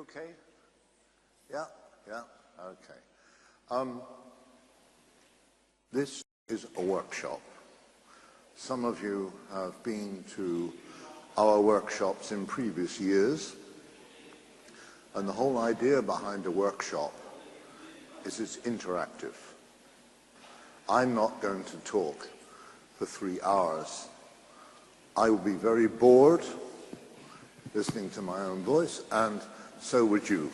okay? Yeah, yeah, okay. This is a workshop. Some of you have been to our workshops in previous years, and the whole idea behind a workshop is it's interactive. I'm not going to talk for 3 hours. I will be very bored listening to my own voice, and so would you.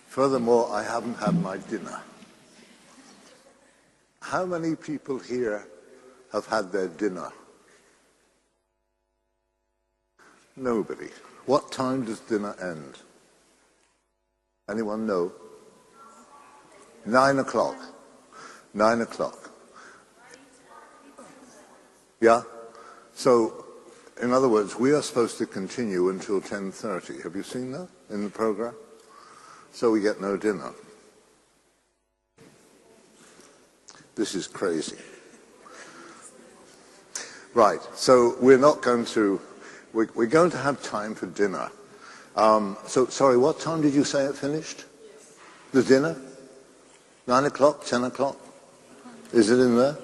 Furthermore, I haven't had my dinner. How many people here have had their dinner? Nobody. What time does dinner end? Anyone know? 9 o'clock. 9 o'clock. Yeah? So, in other words, we are supposed to continue until 10:30. Have you seen that in the program? So we get no dinner. This is crazy. Right, so we're not going to, we're going to have time for dinner. So, sorry, what time did you say it finished? The dinner? 9 o'clock, 10 o'clock? Is it in there?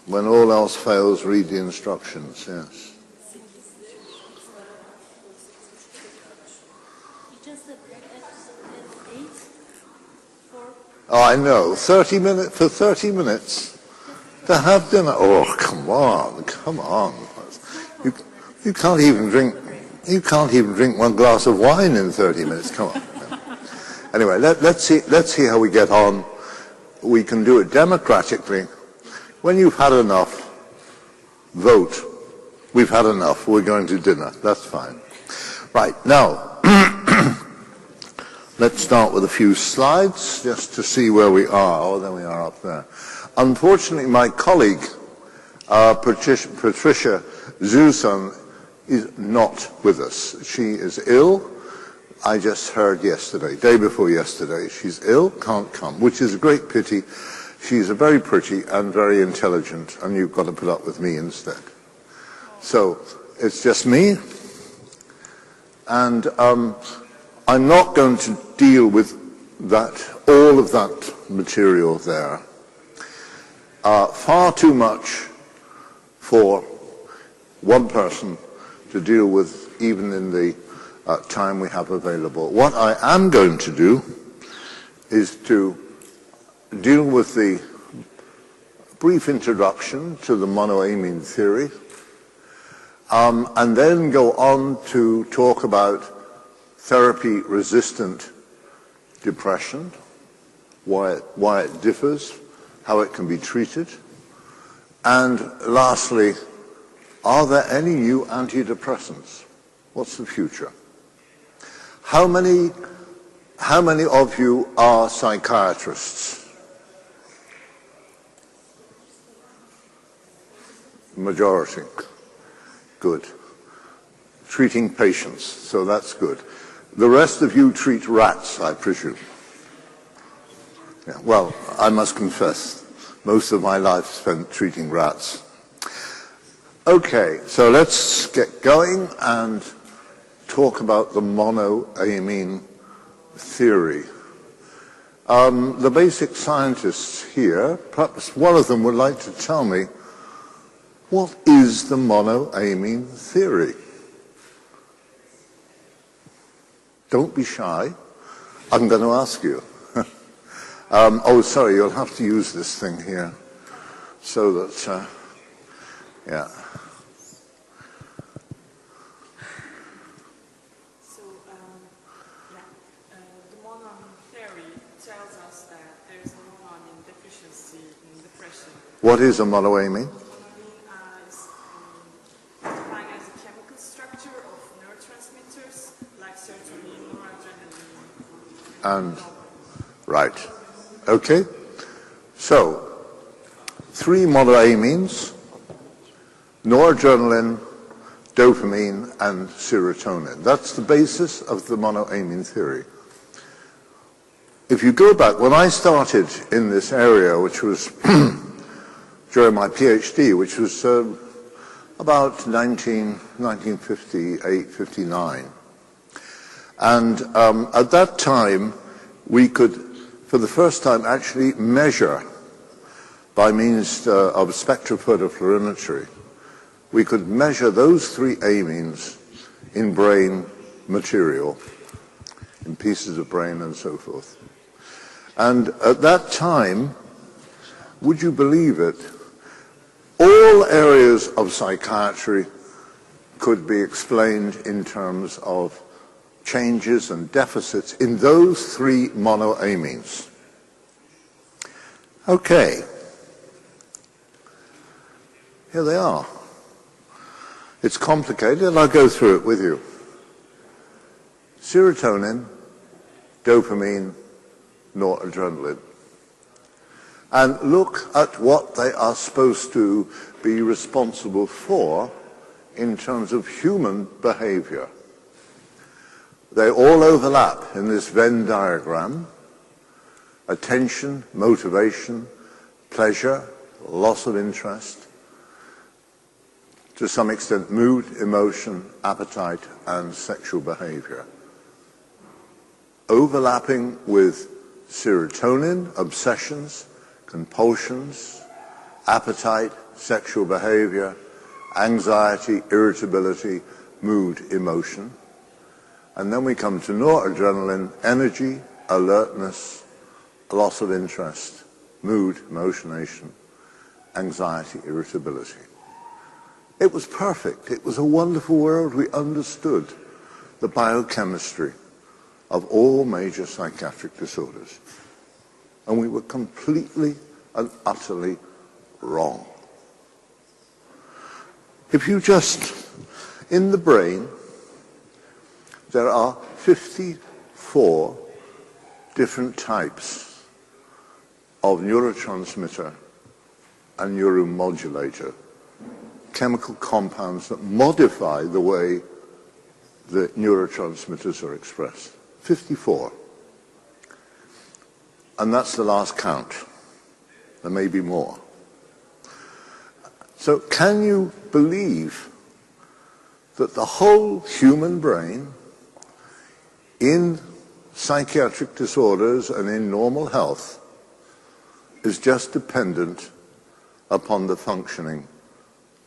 When all else fails, read the instructions, yes. Oh, I know. 30 minutes, for 30 minutes to have dinner. Oh, come on, come on. You can't even drink one glass of wine in 30 minutes. Come on. Anyway, let's see how we get on. We can do it democratically. When you've had enough, vote. We've had enough. We're going to dinner. That's fine. Right, now, let's start with a few slides just to see where we are. Oh, there we are up there. Unfortunately, my colleague, Patricia Zunszain, is not with us. She is ill. I just heard yesterday, day before yesterday, she's ill, can't come, which is a great pity. She's very pretty and very intelligent, and you've got to put up with me instead. So, it's just me, and I'm not going to deal with all of that material there. Far too much for one person to deal with, even in the time we have available. What I am going to do is to deal with the brief introduction to the monoamine theory, and then go on to talk about therapy-resistant depression, why it differs, how it can be treated, and lastly, are there any new antidepressants? What's the future? How many of you are psychiatrists? Majority. Good. Treating patients, so that's good. The rest of you treat rats, I presume. Yeah, well, I must confess, most of my life spent treating rats. Okay, so let's get going and talk about the monoamine theory. The basic scientists here, perhaps one of them would like to tell me, what is the monoamine theory? Don't be shy. I'm going to ask you. Oh, sorry, you'll have to use this thing here so that, yeah. So, the monoamine theory tells us that there is a monoamine deficiency in depression. What is a monoamine? And, right, okay. So, 3 monoamines, noradrenaline, dopamine, and serotonin. That's the basis of the monoamine theory. If you go back, when I started in this area, which was during my PhD, which was about 1958, 59, And at that time, we could, for the first time, actually measure by means of spectrophotophotogrammetry. We could measure those three amines in brain material, in pieces of brain and so forth. And at that time, would you believe it, all areas of psychiatry could be explained in terms of changes and deficits in those three monoamines. Okay. Here they are. It's complicated, and I'll go through it with you. Serotonin, dopamine, noradrenaline. And look at what they are supposed to be responsible for in terms of human behavior. They all overlap in this Venn diagram. Attention, motivation, pleasure, loss of interest, to some extent mood, emotion, appetite, and sexual behavior. Overlapping with serotonin, obsessions, compulsions, appetite, sexual behavior, anxiety, irritability, mood, emotion. And then we come to noradrenaline, energy, alertness, loss of interest, mood, emotion, anxiety, irritability. It was perfect. It was a wonderful world. We understood the biochemistry of all major psychiatric disorders. And we were completely and utterly wrong. If you just, in the brain, there are 54 different types of neurotransmitter and neuromodulator, chemical compounds that modify the way the neurotransmitters are expressed. 54. And that's the last count. There may be more. So can you believe that the whole human brain, in psychiatric disorders and in normal health, is just dependent upon the functioning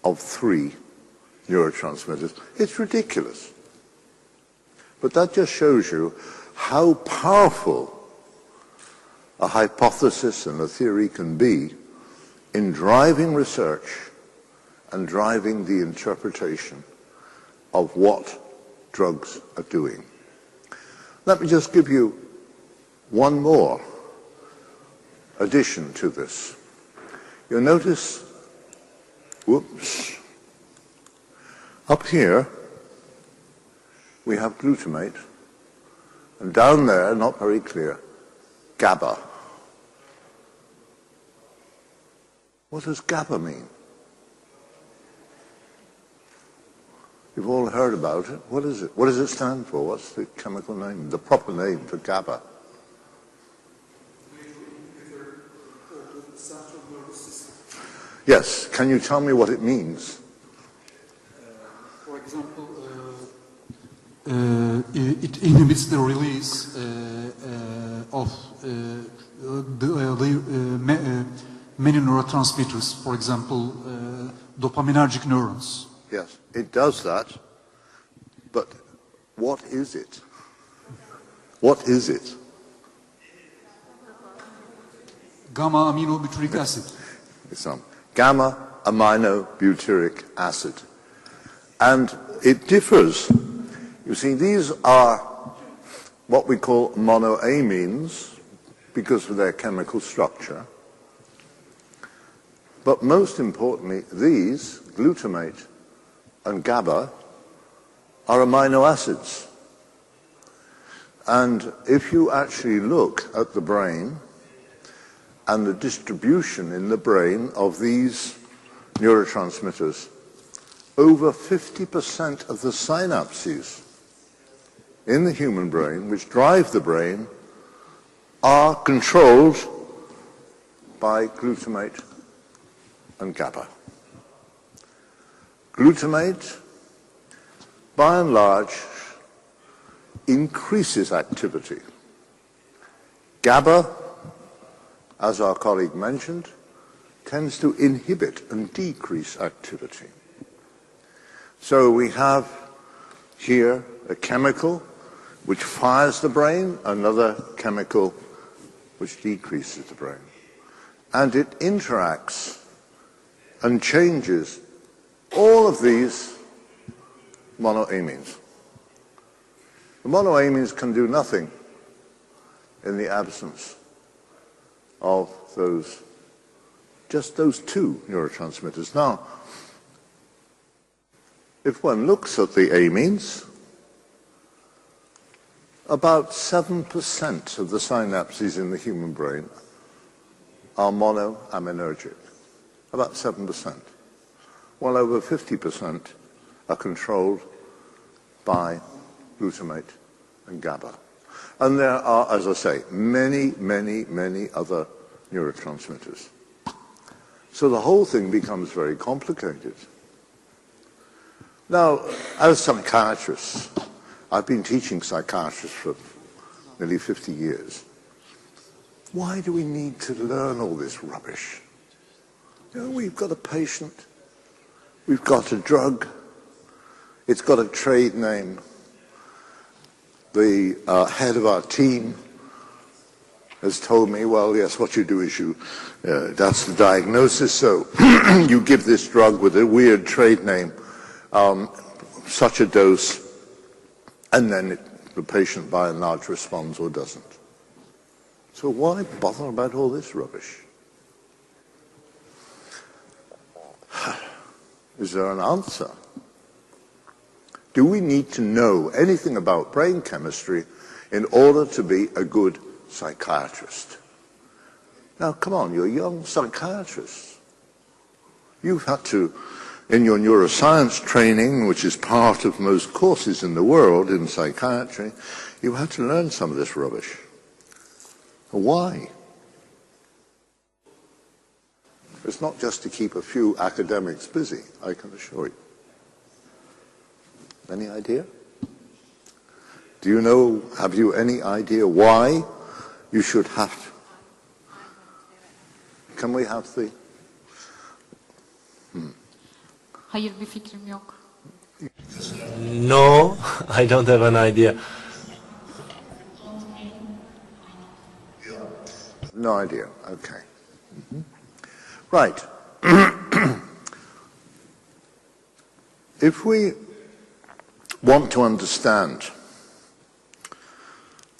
of three neurotransmitters? It's ridiculous. But that just shows you how powerful a hypothesis and a theory can be in driving research and driving the interpretation of what drugs are doing. Let me just give you one more addition to this. You'll notice, whoops, up here we have glutamate, and down there, not very clear, GABA. What does GABA mean? You've all heard about it. What is it? What does it stand for? What's the chemical name, the proper name for GABA? Yes. Can you tell me what it means? For example, it inhibits the release of many neurotransmitters, for example, dopaminergic neurons. Yes, it does that, but what is it? What is it? Gamma aminobutyric acid. It's gamma aminobutyric acid. And it differs. You see, these are what we call monoamines because of their chemical structure. But most importantly, these, glutamate and GABA, are amino acids. And if you actually look at the brain and the distribution in the brain of these neurotransmitters, over 50% of the synapses in the human brain, which drive the brain, are controlled by glutamate and GABA. Glutamate, by and large, increases activity. GABA, as our colleague mentioned, tends to inhibit and decrease activity. So we have here a chemical which fires the brain, another chemical which decreases the brain. And it interacts and changes all of these monoamines. The monoamines can do nothing in the absence of just those two neurotransmitters. Now, if one looks at the amines, about 7% of the synapses in the human brain are monoaminergic. About 7%. Well over 50% are controlled by glutamate and GABA. And there are, as I say, many, many, many other neurotransmitters. So the whole thing becomes very complicated. Now, as psychiatrists, I've been teaching psychiatrists for nearly 50 years. Why do we need to learn all this rubbish? You know, we've got a patient, we've got a drug, it's got a trade name. The head of our team has told me, well, yes, what you do is that's the diagnosis, so you give this drug with a weird trade name, such a dose, and then the patient by and large responds or doesn't. So why bother about all this rubbish? Is there an answer? Do we need to know anything about brain chemistry in order to be a good psychiatrist? Now, come on, you're young psychiatrists. You've had to, in your neuroscience training, which is part of most courses in the world in psychiatry, you had to learn some of this rubbish. Why? It's not just to keep a few academics busy, I can assure you. Any idea? Do you know, have you any idea why you should have to? Can we have the... Hayır, bir fikrim yok. No, I don't have an idea. No idea, okay. Right. If we want to understand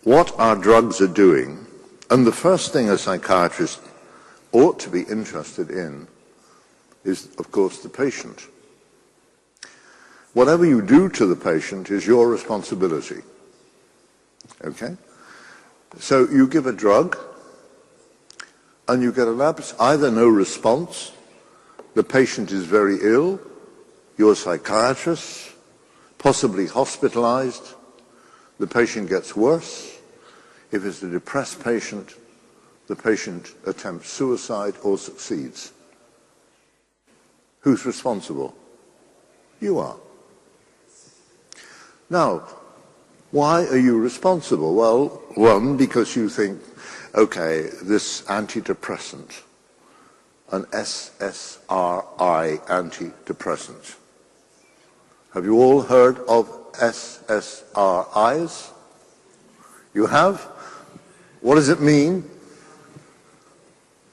what our drugs are doing, and the first thing a psychiatrist ought to be interested in is, of course, the patient. Whatever you do to the patient is your responsibility. Okay? So you give a drug, and you get either no response, the patient is very ill, you're a psychiatrist, possibly hospitalized, the patient gets worse. If it's a depressed patient, the patient attempts suicide or succeeds. Who's responsible? You are. Now, why are you responsible? Well, one, because you think, okay, this antidepressant, an SSRI antidepressant. Have you all heard of SSRIs? You have? What does it mean?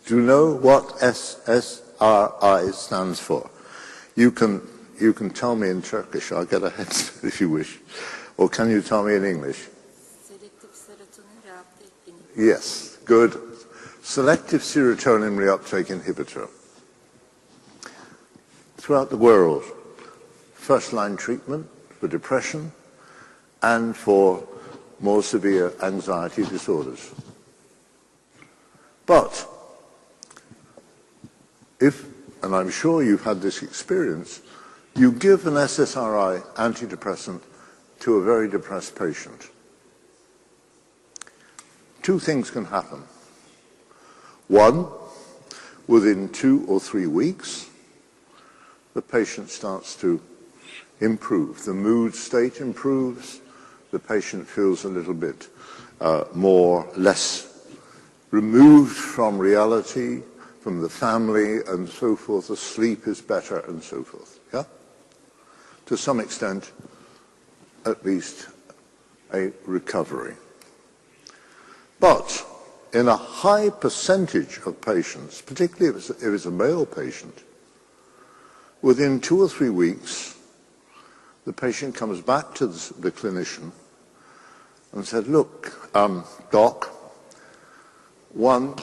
Do you know what SSRI stands for? You can tell me in Turkish. I'll get ahead if you wish. Or can you tell me in English? Selective serotonin reuptake inhibitor. Yes, good. Selective serotonin reuptake inhibitor. Throughout the world, first-line treatment for depression and for more severe anxiety disorders. But if, and I'm sure you've had this experience, you give an SSRI antidepressant to a very depressed patient, two things can happen. One, within 2 or 3 weeks, the patient starts to improve. The mood state improves, the patient feels a little bit less removed from reality, from the family and so forth. The sleep is better and so forth. Yeah? To some extent, at least a recovery. But in a high percentage of patients, particularly if it's a male patient, within 2 or 3 weeks, the patient comes back to the clinician and said, look, doc, one,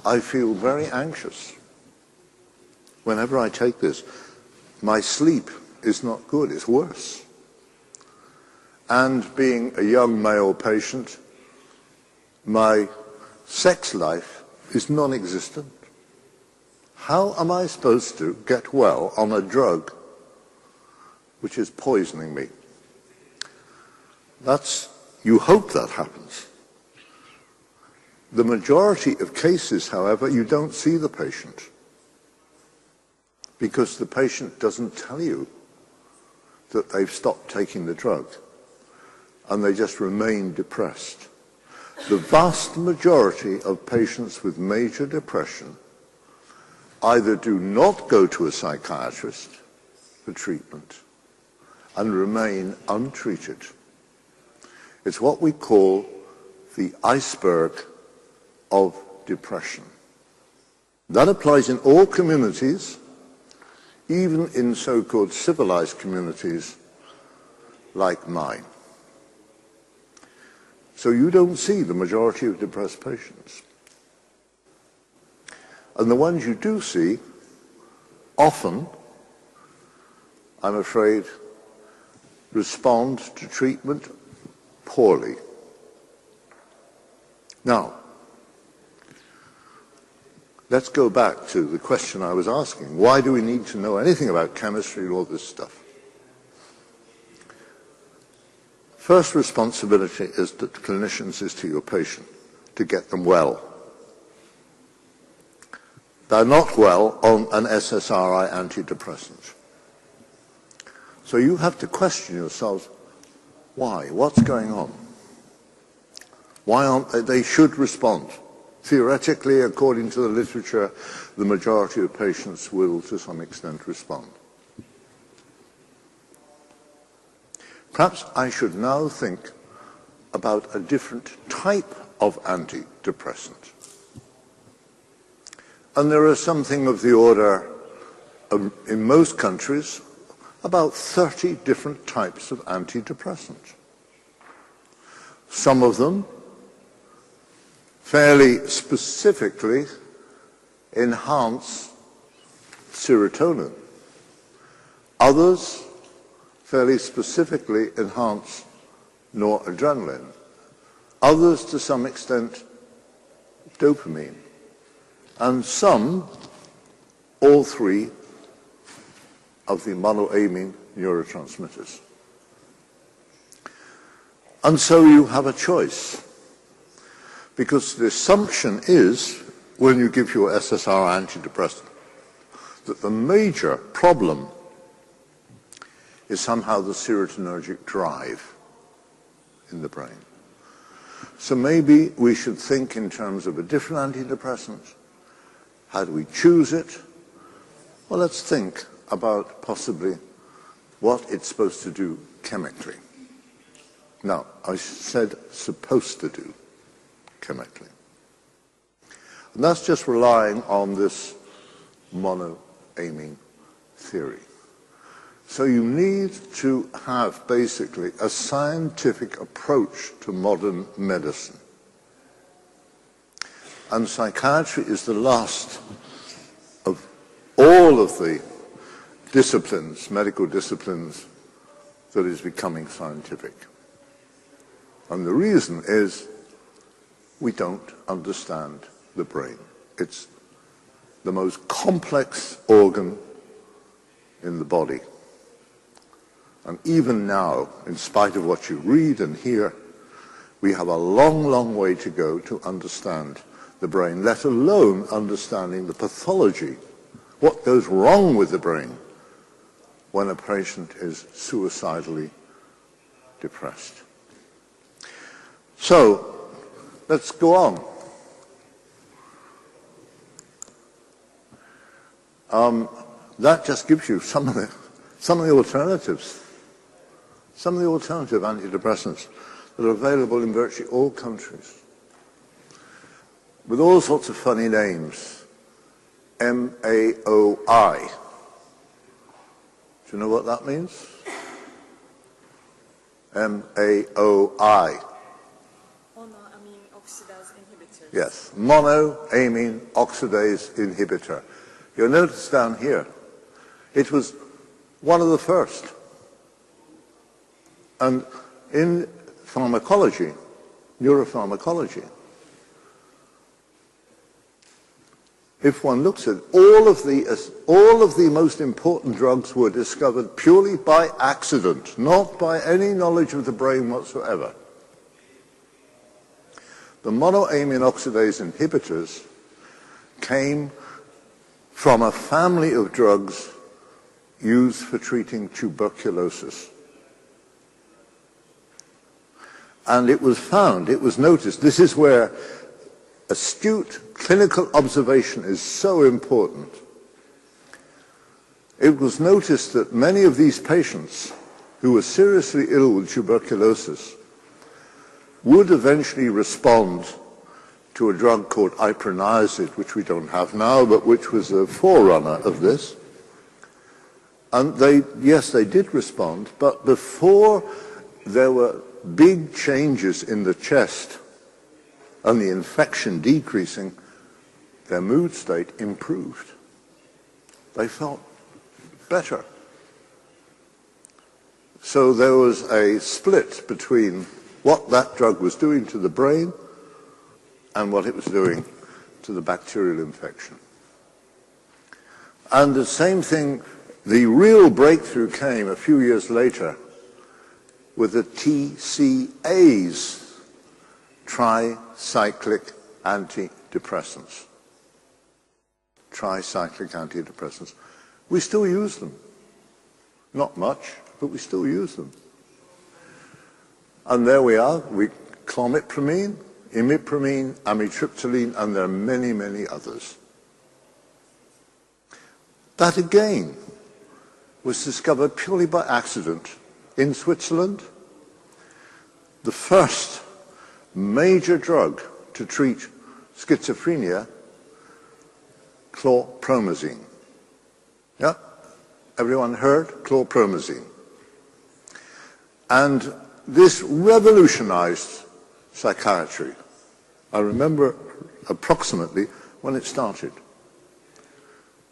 I feel very anxious. Whenever I take this, my sleep is not good, it's worse. And being a young male patient, my sex life is non-existent. How am I supposed to get well on a drug which is poisoning me? You hope that happens. The majority of cases, however, you don't see the patient because the patient doesn't tell you that they've stopped taking the drug and they just remain depressed. The vast majority of patients with major depression either do not go to a psychiatrist for treatment and remain untreated. It's what we call the iceberg of depression. That applies in all communities, even in so-called civilized communities like mine. So you don't see the majority of depressed patients. And the ones you do see, often, I'm afraid, respond to treatment poorly. Now, let's go back to the question I was asking. Why do we need to know anything about chemistry and all this stuff? First responsibility is that clinicians is to your patient, to get them well. They're not well on an SSRI antidepressant. So you have to question yourselves, why? What's going on? Why aren't they should respond. Theoretically, according to the literature, the majority of patients will, to some extent, respond. Perhaps I should now think about a different type of antidepressant. And there are something of the order, in most countries, about 30 different types of antidepressants. Some of them fairly specifically enhance serotonin. Others fairly specifically enhance noradrenaline. Others, to some extent, dopamine. And some, all three, of the monoamine neurotransmitters. And so you have a choice. Because the assumption is, when you give your SSRI antidepressant, that the major problem is somehow the serotonergic drive in the brain. So maybe we should think in terms of a different antidepressant. How do we choose it? Well, let's think about possibly what it's supposed to do chemically. Now, I said supposed to do chemically. And that's just relying on this monoamine theory. So you need to have basically a scientific approach to modern medicine. And psychiatry is the last of all of the disciplines, medical disciplines, that is becoming scientific. And the reason is we don't understand the brain. It's the most complex organ in the body. And even now, in spite of what you read and hear, we have a long, long way to go to understand the brain, let alone understanding the pathology, what goes wrong with the brain when a patient is suicidally depressed. So, let's go on. That just gives you some of the alternatives, some of the alternative antidepressants that are available in virtually all countries, with all sorts of funny names. MAOI. Do you know what that means? MAOI. Monoamine oxidase inhibitor. Yes, monoamine oxidase inhibitor. You'll notice down here, it was one of the first. And in pharmacology, neuropharmacology, if one looks at all of the most important drugs were discovered purely by accident, not by any knowledge of the brain whatsoever. The monoamine oxidase inhibitors came from a family of drugs used for treating tuberculosis. And it was found, it was noticed, this is where astute clinical observation is so important. It was noticed that many of these patients who were seriously ill with tuberculosis would eventually respond to a drug called iproniazid, which we don't have now, but which was a forerunner of this. And yes, they did respond, but before there were big changes in the chest and the infection decreasing, their mood state improved. They felt better. So there was a split between what that drug was doing to the brain and what it was doing to the bacterial infection. And the same thing, the real breakthrough came a few years later with the TCAs, tricyclic antidepressants. Tricyclic antidepressants. We still use them. Not much, but we still use them. And there we are, clomipramine, imipramine, amitriptyline, and there are many, many others. That again was discovered purely by accident in Switzerland. The first major drug to treat schizophrenia, chlorpromazine. Yeah? Everyone heard? Chlorpromazine. And this revolutionized psychiatry. I remember approximately when it started.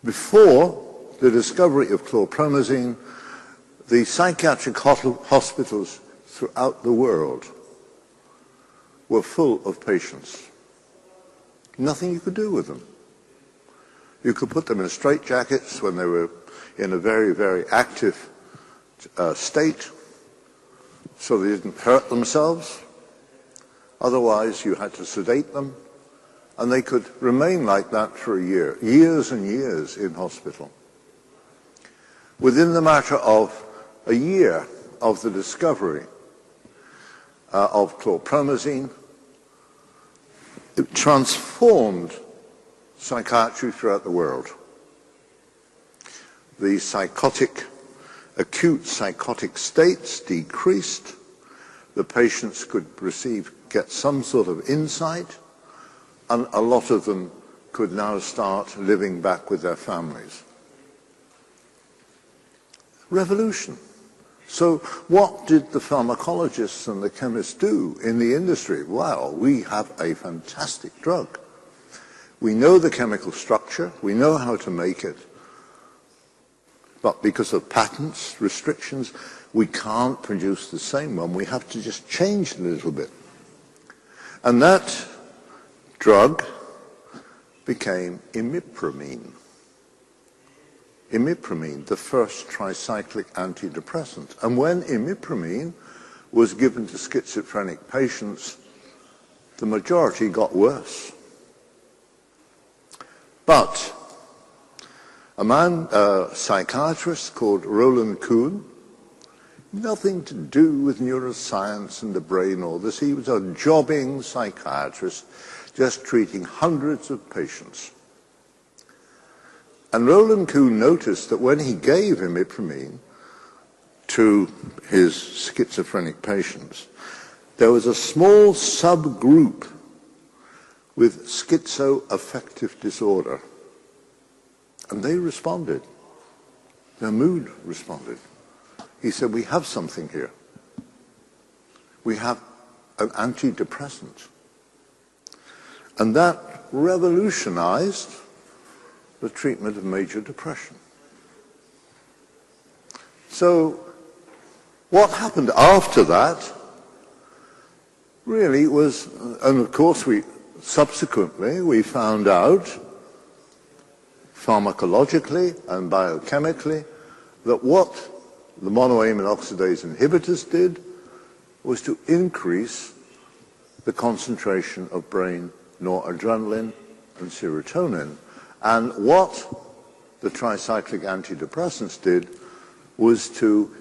Before the discovery of chlorpromazine, the psychiatric hospitals throughout the world were full of patients. Nothing you could do with them. You could put them in straitjackets when they were in a very, very active state, so they didn't hurt themselves. Otherwise, you had to sedate them, and they could remain like that for a year, years and years in hospital. Within the matter of a year of the discovery of chlorpromazine, it transformed psychiatry throughout the world. The acute psychotic states decreased. The patients could get some sort of insight, and a lot of them could now start living back with their families. Revolution. So what did the pharmacologists and the chemists do in the industry? Well, we have a fantastic drug. We know the chemical structure, we know how to make it, but because of patents, restrictions, we can't produce the same one. We have to just change it a little bit. And that drug became imipramine. Imipramine, the first tricyclic antidepressant. And when imipramine was given to schizophrenic patients, the majority got worse. But a psychiatrist called Roland Kuhn Nothing to do with neuroscience and the brain or this. He was a jobbing psychiatrist just treating hundreds of patients. And Roland Kuhn noticed that when he gave imipramine to his schizophrenic patients, there was a small subgroup with schizoaffective disorder. And they responded. Their mood responded. He said, we have something here. We have an antidepressant. And that revolutionized the treatment of major depression. So what happened after that really was, and of course subsequently we found out pharmacologically and biochemically that what the monoamine oxidase inhibitors did was to increase the concentration of brain noradrenaline and serotonin. And what the tricyclic antidepressants did was to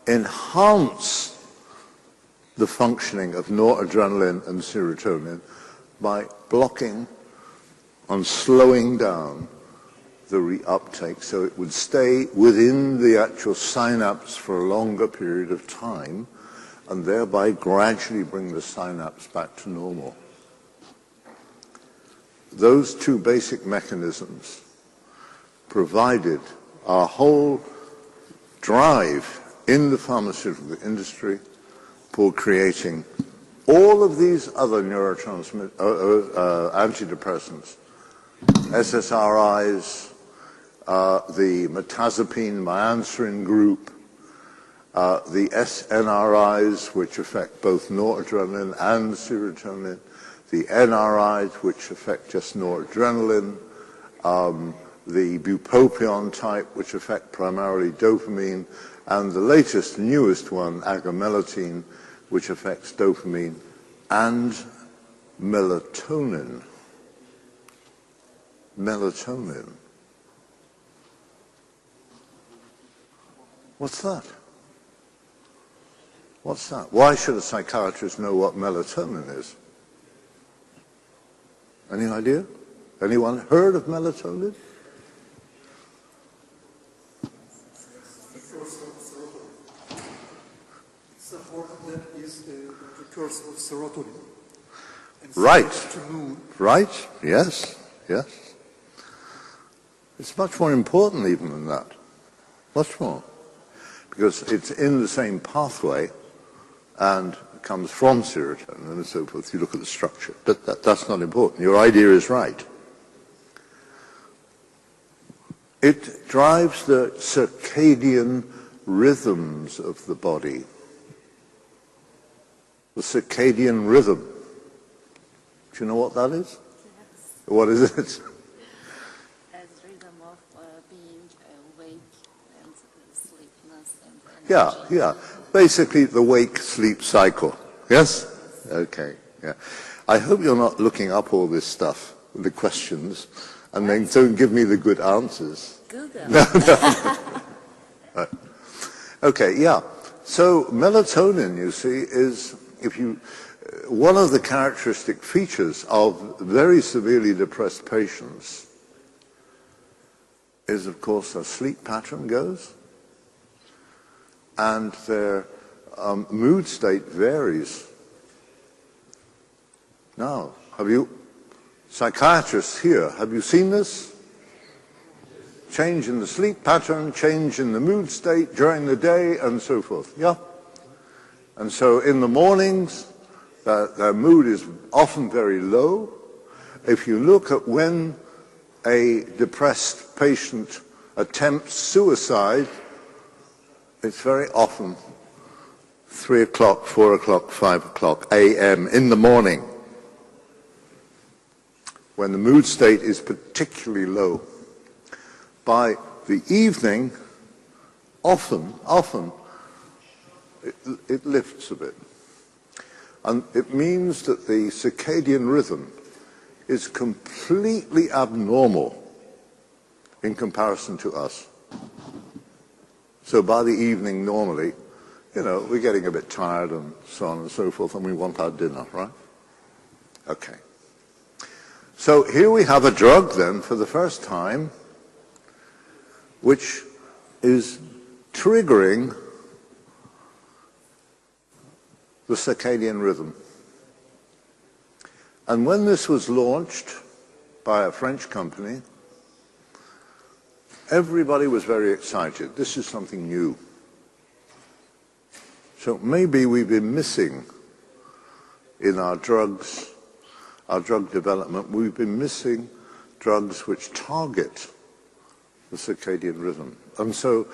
enhance the functioning of noradrenaline and serotonin by blocking and slowing down the reuptake, so it would stay within the actual synapse for a longer period of time and thereby gradually bring the synapse back to normal. Those two basic mechanisms provided our whole drive in the pharmaceutical industry for creating all of these other antidepressants, SSRIs, the metazapine myoanserin group, the SNRIs, which affect both noradrenaline and serotonin, the NRIs, which affect just noradrenaline, the bupropion type, which affect primarily dopamine, and the latest, newest one, agomelatine, which affects dopamine and melatonin. Melatonin. What's that? What's that? Why should a psychiatrist know what melatonin is? Any idea? Anyone heard of melatonin? It's a hormone that is the precursor of serotonin. Right. Right. Yes. Yes. It's much more important even than that. Much more. Because it's in the same pathway and comes from serotonin and so forth. You look at the structure. But that's not important. Your idea is right. It drives the circadian rhythms of the body. The circadian rhythm. Do you know what that is? Yes. What is it? As rhythm of being awake and sleepiness and energy. Yeah. Basically the wake-sleep cycle. Yes? Okay, yeah. I hope you're not looking up all this stuff, the questions, and then don't give me the good answers. Google. No. Right. Okay, yeah. So melatonin, you see, is one of the characteristic features of very severely depressed patients is, of course, their sleep pattern goes, and their mood state varies. Now, psychiatrists here, have you seen this? Change in the sleep pattern, change in the mood state during the day, and so forth. Yeah? And so in the mornings, their mood is often very low. If you look at when a depressed patient attempts suicide, it's very often 3 o'clock, 4 o'clock, 5 o'clock a.m. in the morning, when the mood state is particularly low. By the evening, often, it lifts a bit. And it means that the circadian rhythm is completely abnormal in comparison to us. So by the evening, normally, you know, we're getting a bit tired and so on and so forth, and we want our dinner, right? Okay. So here we have a drug then for the first time which is triggering the circadian rhythm. And when this was launched by a French company, everybody was very excited. This is something new. So maybe we've been missing in our drugs, our drug development, we've been missing drugs which target the circadian rhythm. And so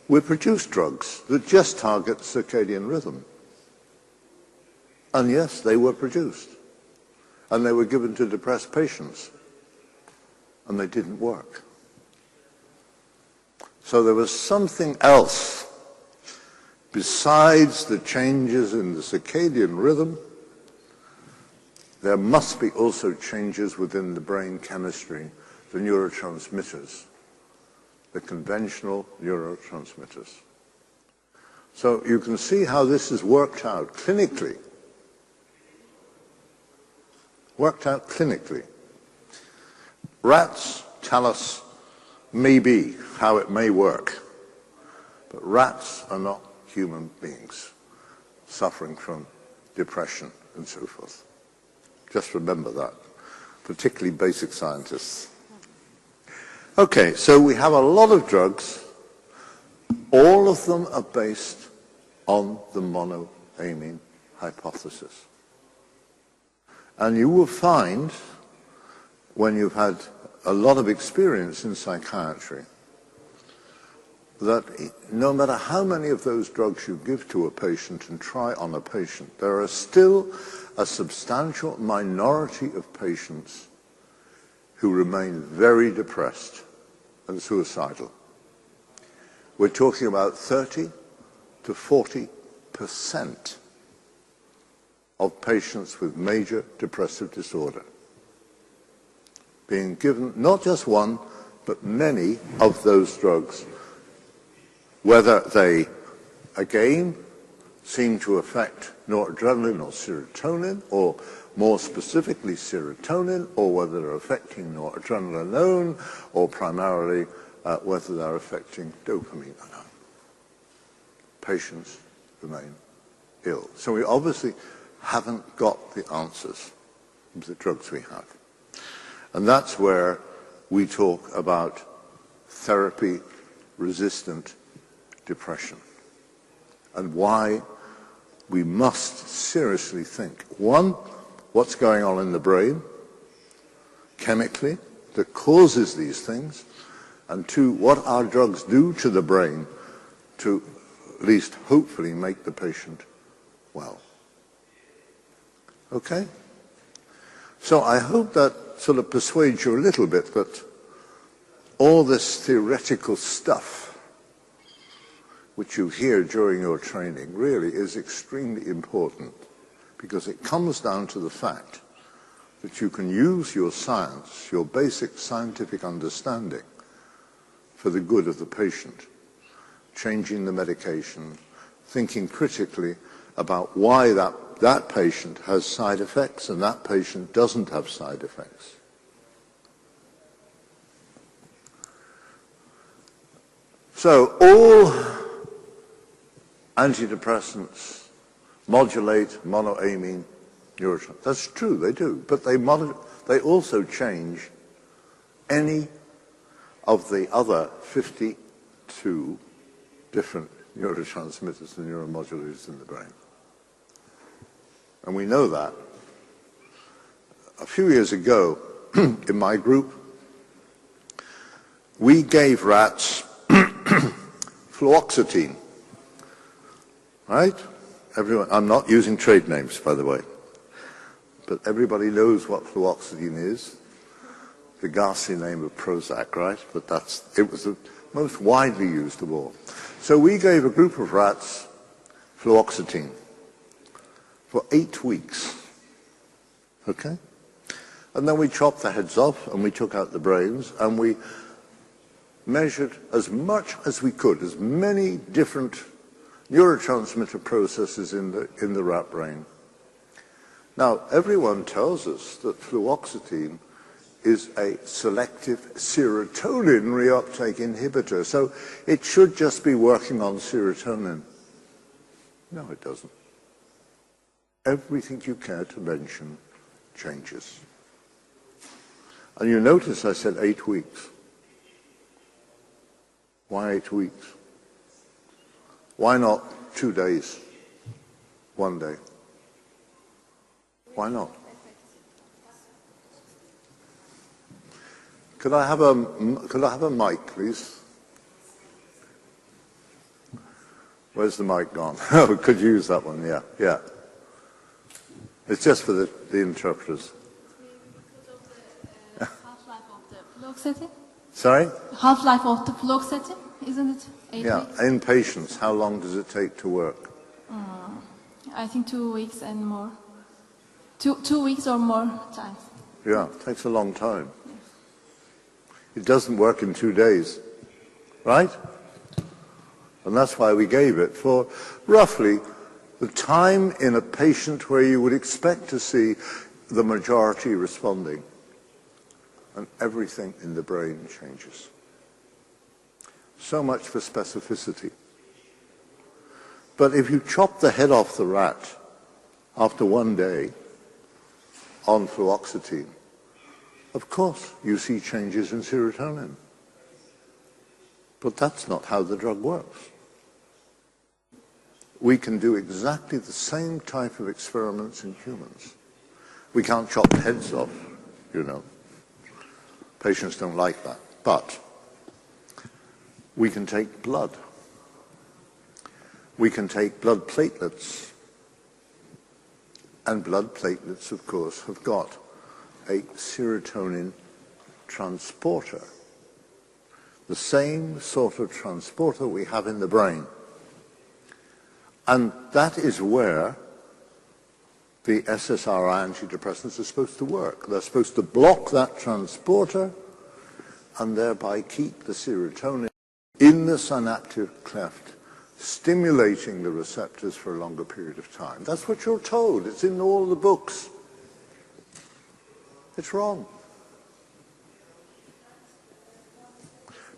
we produce drugs that just target circadian rhythm. And yes, they were produced. And they were given to depressed patients. And they didn't work. So there was something else besides the changes in the circadian rhythm. There must be also changes within the brain chemistry, the neurotransmitters, the conventional neurotransmitters. So you can see how this is worked out clinically. Rats tell us maybe how it may work, but rats are not human beings suffering from depression and so forth. Just remember that, particularly basic scientists. Okay, so we have a lot of drugs. All of them are based on the monoamine hypothesis. And you will find, when you've had a lot of experience in psychiatry, that no matter how many of those drugs you give to a patient and try on a patient, there are still a substantial minority of patients who remain very depressed and suicidal. We're talking about 30 to 40% of patients with major depressive disorder being given not just one, but many of those drugs, whether they, again, seem to affect noradrenaline or serotonin, or more specifically serotonin, or whether they're affecting noradrenaline alone, or primarily whether they're affecting dopamine alone. Patients remain ill. So we obviously haven't got the answers with the drugs we have. And that's where we talk about therapy-resistant depression and why we must seriously think, one, what's going on in the brain chemically that causes these things, and two, what our drugs do to the brain to at least hopefully make the patient well. Okay? So I hope that sort of persuades you a little bit that all this theoretical stuff which you hear during your training really is extremely important, because it comes down to the fact that you can use your science, your basic scientific understanding, for the good of the patient, changing the medication, thinking critically about why that patient has side effects and that patient doesn't have side effects. So all antidepressants modulate monoamine neurotransmitters. That's true, they do. But they also change any of the other 52 different neurotransmitters and neuromodulators in the brain. And we know that. A few years ago, in my group, we gave rats fluoxetine. Right? Everyone, I'm not using trade names, by the way. But everybody knows what fluoxetine is. The ghastly name of Prozac, right? But it was the most widely used of all. So we gave a group of rats fluoxetine for 8 weeks. Okay? And then we chopped the heads off and we took out the brains and we measured as much as we could, as many different neurotransmitter processes in the rat brain. Now, everyone tells us that fluoxetine is a selective serotonin reuptake inhibitor, so it should just be working on serotonin. No, it doesn't. Everything you care to mention changes. And you notice I said 8 weeks. Why 8 weeks? Why not 2 days? 1 day? Why not? Could I have a mic, please? Where's the mic gone? Oh, could you use that one? Yeah, yeah. It's just for the interpreters. Because of the half-life of the fluoxetine? Sorry? Half-life of the fluoxetine, isn't it? 8 Yeah, weeks? in patients, how long does it take to work? I think 2 weeks and more. 2 weeks or more times. Yeah, it takes a long time. It doesn't work in 2 days, right? And that's why we gave it for roughly the time in a patient where you would expect to see the majority responding. And everything in the brain changes. So much for specificity. But if you chop the head off the rat after 1 day on fluoxetine, of course you see changes in serotonin. But that's not how the drug works. We can do exactly the same type of experiments in humans. We can't chop heads off, you know. Patients don't like that. But we can take blood. We can take blood platelets. And blood platelets, of course, have got a serotonin transporter. The same sort of transporter we have in the brain. And that is where the SSRI antidepressants are supposed to work. They're supposed to block that transporter and thereby keep the serotonin in the synaptic cleft, stimulating the receptors for a longer period of time. That's what you're told. It's in all the books. It's wrong.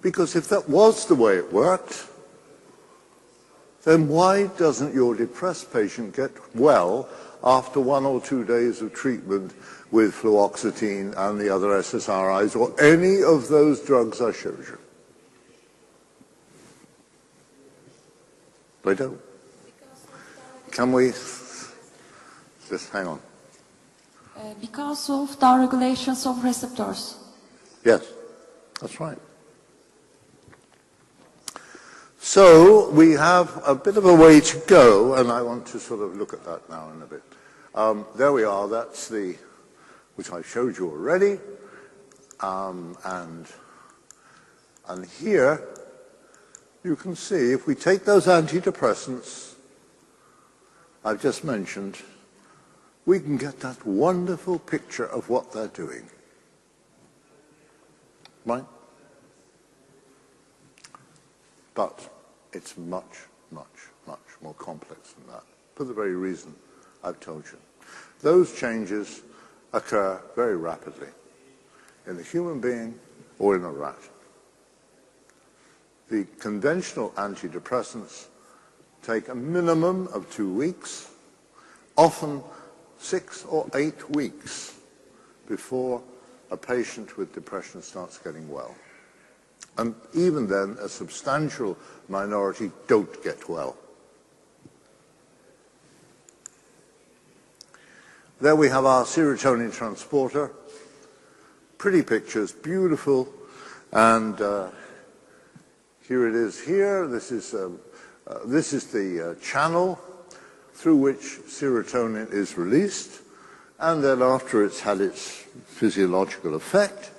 Because if that was the way it worked, then why doesn't your depressed patient get well after 1 or 2 days of treatment with fluoxetine and the other SSRIs or any of those drugs I showed you? They don't. Can we just hang on? Because of the regulations of receptors. Yes, that's right. So we have a bit of a way to go, and I want to sort of look at that now in a bit. There we are. That's the, which I showed you already. And here you can see if we take those antidepressants I've just mentioned, we can get that wonderful picture of what they're doing. Right? But it's much, much, much more complex than that, for the very reason I've told you. Those changes occur very rapidly in a human being or in a rat. The conventional antidepressants take a minimum of 2 weeks, often 6 or 8 weeks before a patient with depression starts getting well. And even then, a substantial minority don't get well. There we have our serotonin transporter. Pretty pictures, beautiful. And here it is here. This is the channel through which serotonin is released. And then after it's had its physiological effect,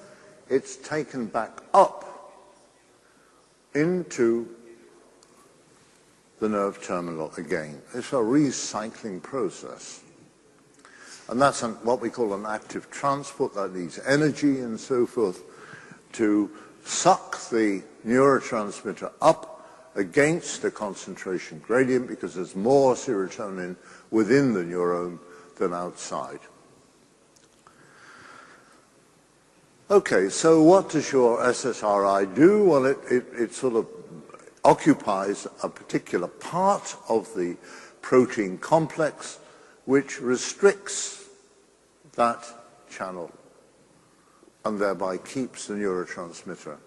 it's taken back up into the nerve terminal again. It's a recycling process. And that's what we call an active transport that needs energy and so forth to suck the neurotransmitter up against the concentration gradient because there's more serotonin within the neuron than outside. Okay, so what does your SSRI do? Well, it sort of occupies a particular part of the protein complex which restricts that channel and thereby keeps the neurotransmitter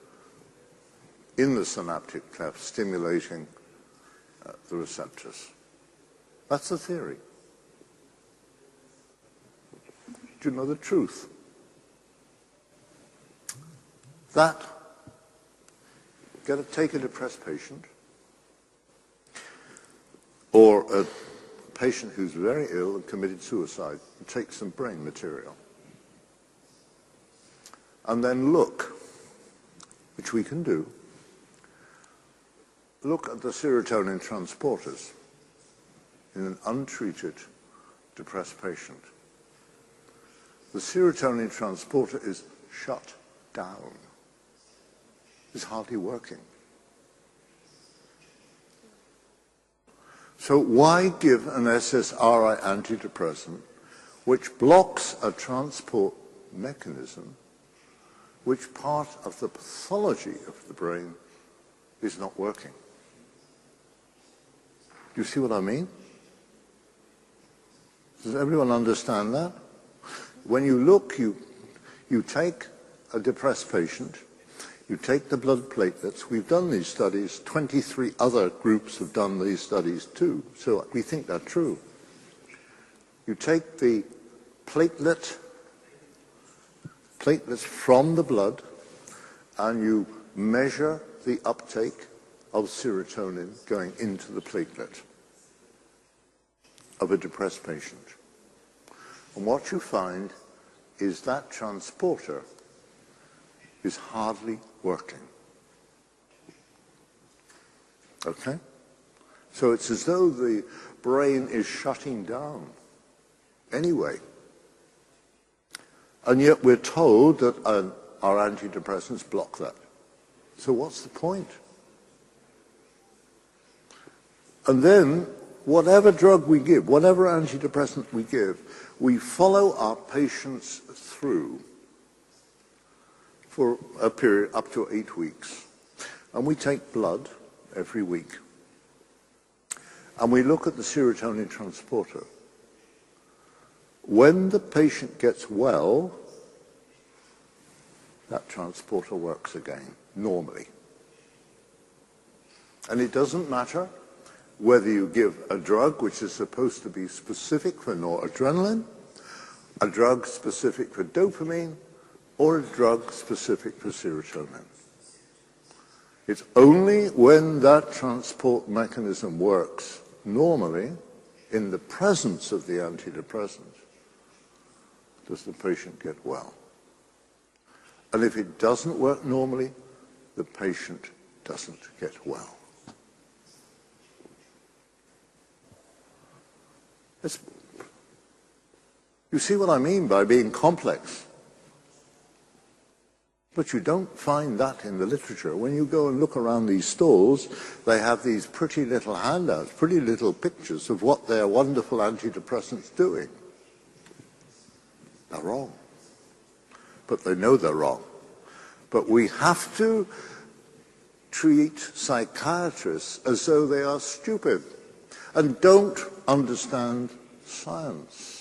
in the synaptic cleft, stimulating the receptors. That's the theory. Do you know the truth? That, take a depressed patient or a patient who's very ill and committed suicide, and take some brain material, and then look, which we can do, look at the serotonin transporters in an untreated depressed patient. The serotonin transporter is shut down. It's hardly working. So why give an SSRI antidepressant which blocks a transport mechanism which part of the pathology of the brain is not working? Do you see what I mean? Does everyone understand that? When you look, you take a depressed patient, you take the blood platelets. We've done these studies. 23 other groups have done these studies too, so we think they're true. You take the platelets from the blood and you measure the uptake of serotonin going into the platelet of a depressed patient. And what you find is that transporter is hardly working. Okay? So it's as though the brain is shutting down anyway. And yet we're told that our antidepressants block that. So what's the point? And then, whatever drug we give, whatever antidepressant we give, we follow our patients through for a period up to 8 weeks. And we take blood every week. And we look at the serotonin transporter. When the patient gets well, that transporter works again, normally. And it doesn't matter whether you give a drug which is supposed to be specific for noradrenaline, a drug specific for dopamine, or a drug specific for serotonin. It's only when that transport mechanism works normally, in the presence of the antidepressant, does the patient get well. And if it doesn't work normally, the patient doesn't get well. You see what I mean by being complex? But you don't find that in the literature. When you go and look around these stalls, they have these pretty little handouts, pretty little pictures of what their wonderful antidepressants doing. They're wrong. But they know they're wrong. But we have to treat psychiatrists as though they are stupid and don't understand science,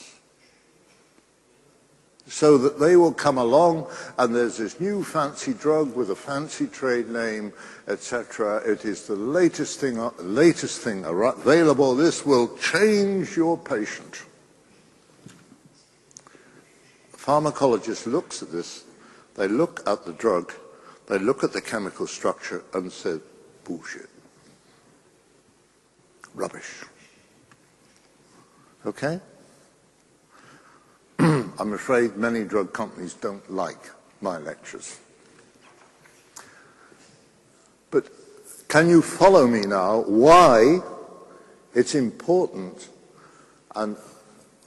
so that they will come along and there's this new fancy drug with a fancy trade name, etc. It is the latest thing available. This will change your patient. A pharmacologist looks at this. They look at the drug. They look at the chemical structure and say, bullshit. Rubbish. Okay? I'm afraid many drug companies don't like my lectures. But can you follow me now why it's important? And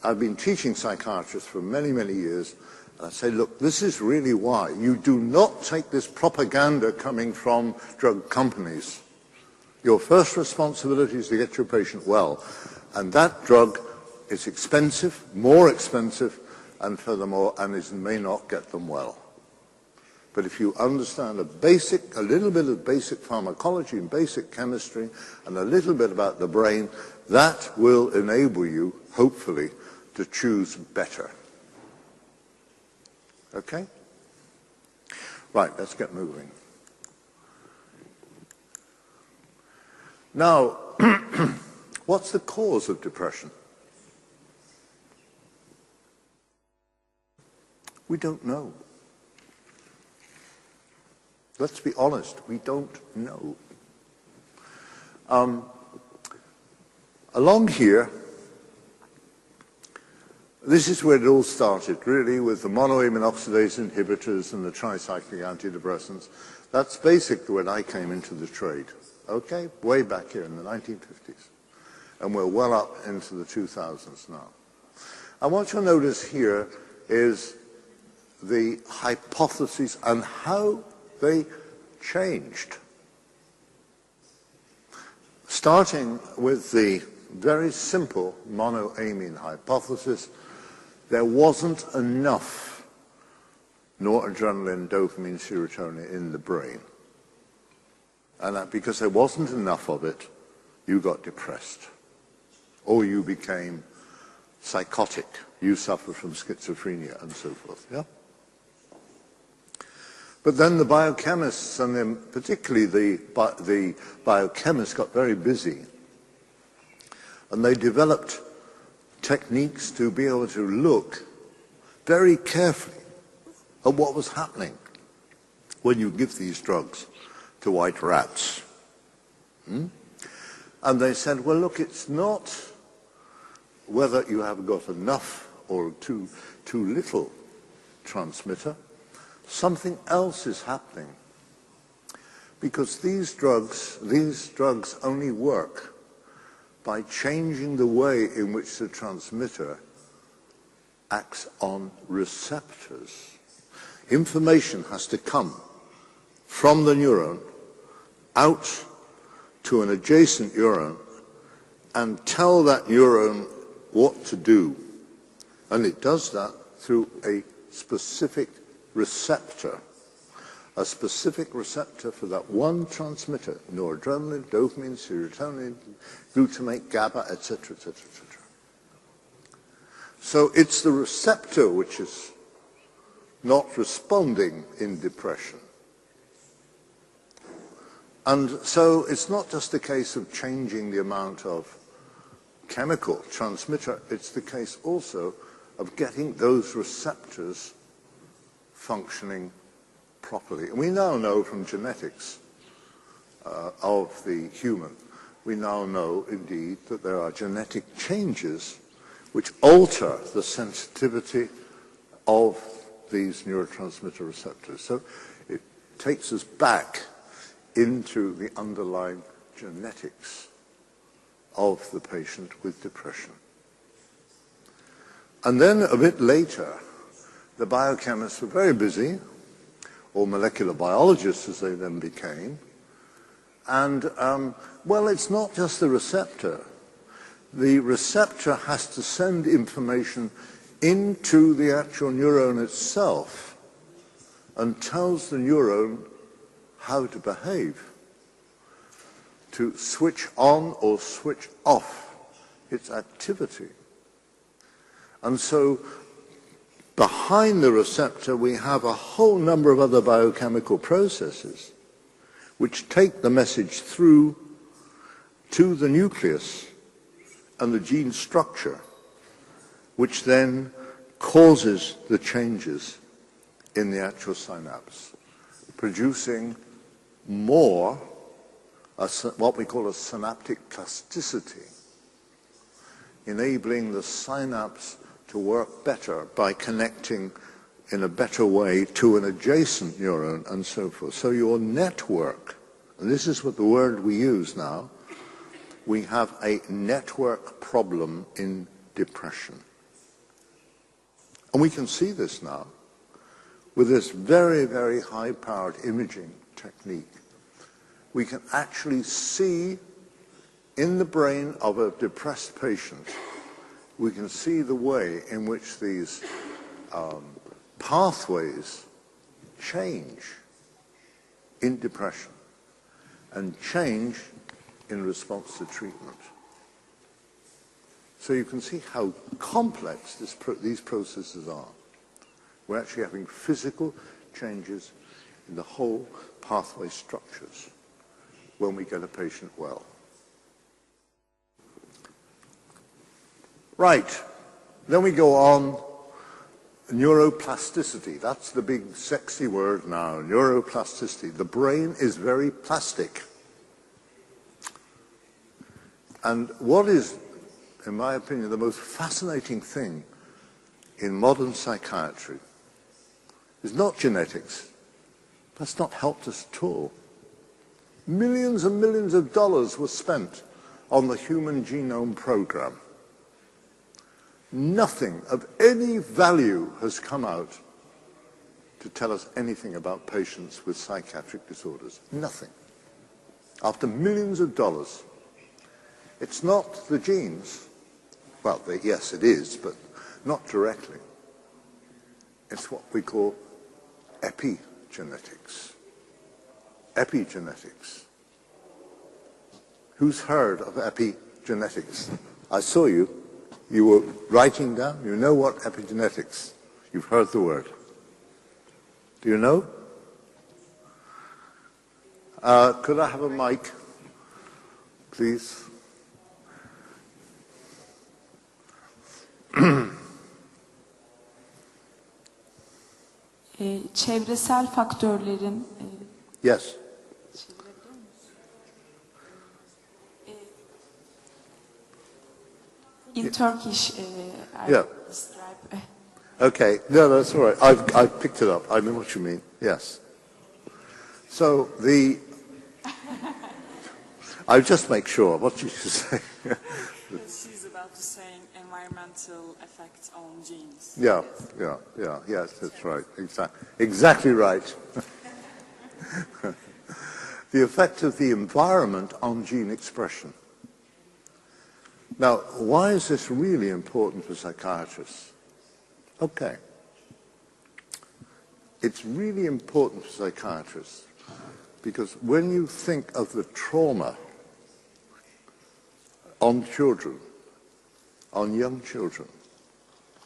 I've been teaching psychiatrists for many, many years, and I say, look, this is really why. You do not take this propaganda coming from drug companies Your first responsibility is to get your patient well. And that drug is expensive, more expensive, and furthermore, may not get them well. But if you understand a little bit of basic pharmacology and basic chemistry and a little bit about the brain, that will enable you, hopefully, to choose better. Okay? Right, let's get moving. Now, what's the cause of depression? We don't know. Let's be honest, we don't know. Along here, this is where it all started, really, with the monoamine oxidase inhibitors and the tricyclic antidepressants. That's basically when I came into the trade, okay? Way back here in the 1950s. And we're well up into the 2000s now. And what you'll notice here is the hypotheses and how they changed. Starting with the very simple monoamine hypothesis, there wasn't enough noradrenaline, dopamine, serotonin in the brain. And that because there wasn't enough of it, you got depressed. Or you became psychotic. You suffer from schizophrenia and so forth, yeah? But then the biochemists, and then particularly the biochemists, got very busy. And they developed techniques to be able to look very carefully at what was happening when you give these drugs to white rats. And they said, well, look, it's not whether you have got enough or too little transmitter. Something else is happening. Because these drugs only work by changing the way in which the transmitter acts on receptors. Information has to come from the neuron out to an adjacent neuron and tell that neuron what to do. And it does that through a specific receptor. A specific receptor for that one transmitter, noradrenaline, dopamine, serotonin, glutamate, GABA, etc., etc., etc. So it's the receptor which is not responding in depression. And so it's not just a case of changing the amount of chemical transmitter, it's the case also of getting those receptors functioning properly. And we now know from genetics of the human, we now know indeed that there are genetic changes which alter the sensitivity of these neurotransmitter receptors. So it takes us back into the underlying genetics of the patient with depression. And then a bit later, the biochemists were very busy, or molecular biologists as they then became, and well, it's not just the receptor. The receptor has to send information into the actual neuron itself and tells the neuron how to behave, to switch on or switch off its activity. And so behind the receptor we have a whole number of other biochemical processes which take the message through to the nucleus and the gene structure, which then causes the changes in the actual synapse, producing more, what we call a synaptic plasticity, enabling the synapse to work better by connecting in a better way to an adjacent neuron and so forth. So your network, and this is what the word we use now, we have a network problem in depression. And we can see this now with this very, very high-powered imaging technique. we can actually see in the brain of a depressed patient, we can see the way in which these pathways change in depression and change in response to treatment. So you can see how complex these processes are. We're actually having physical changes in the whole pathway structures when we get a patient well. Right, then we go on, neuroplasticity. That's the big sexy word now, neuroplasticity. The brain is very plastic. And what is, in my opinion, the most fascinating thing in modern psychiatry is not genetics. That's not helped us at all. Millions and millions of dollars were spent on the Human Genome Program. Nothing of any value has come out to tell us anything about patients with psychiatric disorders. Nothing. After millions of dollars. It's not the genes. Well, yes, it is, but not directly. It's what we call epigenetics. Epigenetics. Who's heard of epigenetics? I saw you. You were writing down. You know what epigenetics? You've heard the word. Do you know? Could I have a mic, please? Çevresel faktörlerin Yes. in Turkish Yeah. describe. Okay. No, that's all right. I've picked it up. I know what you mean. Yes. So I'll just make sure. What did you say? She's about to say environmental effects on genes. Yeah. Yes, that's right. Exactly right. The effect of the environment on gene expression. Now, why is this really important for psychiatrists? Okay. It's really important for psychiatrists because when you think of the trauma on children, on young children,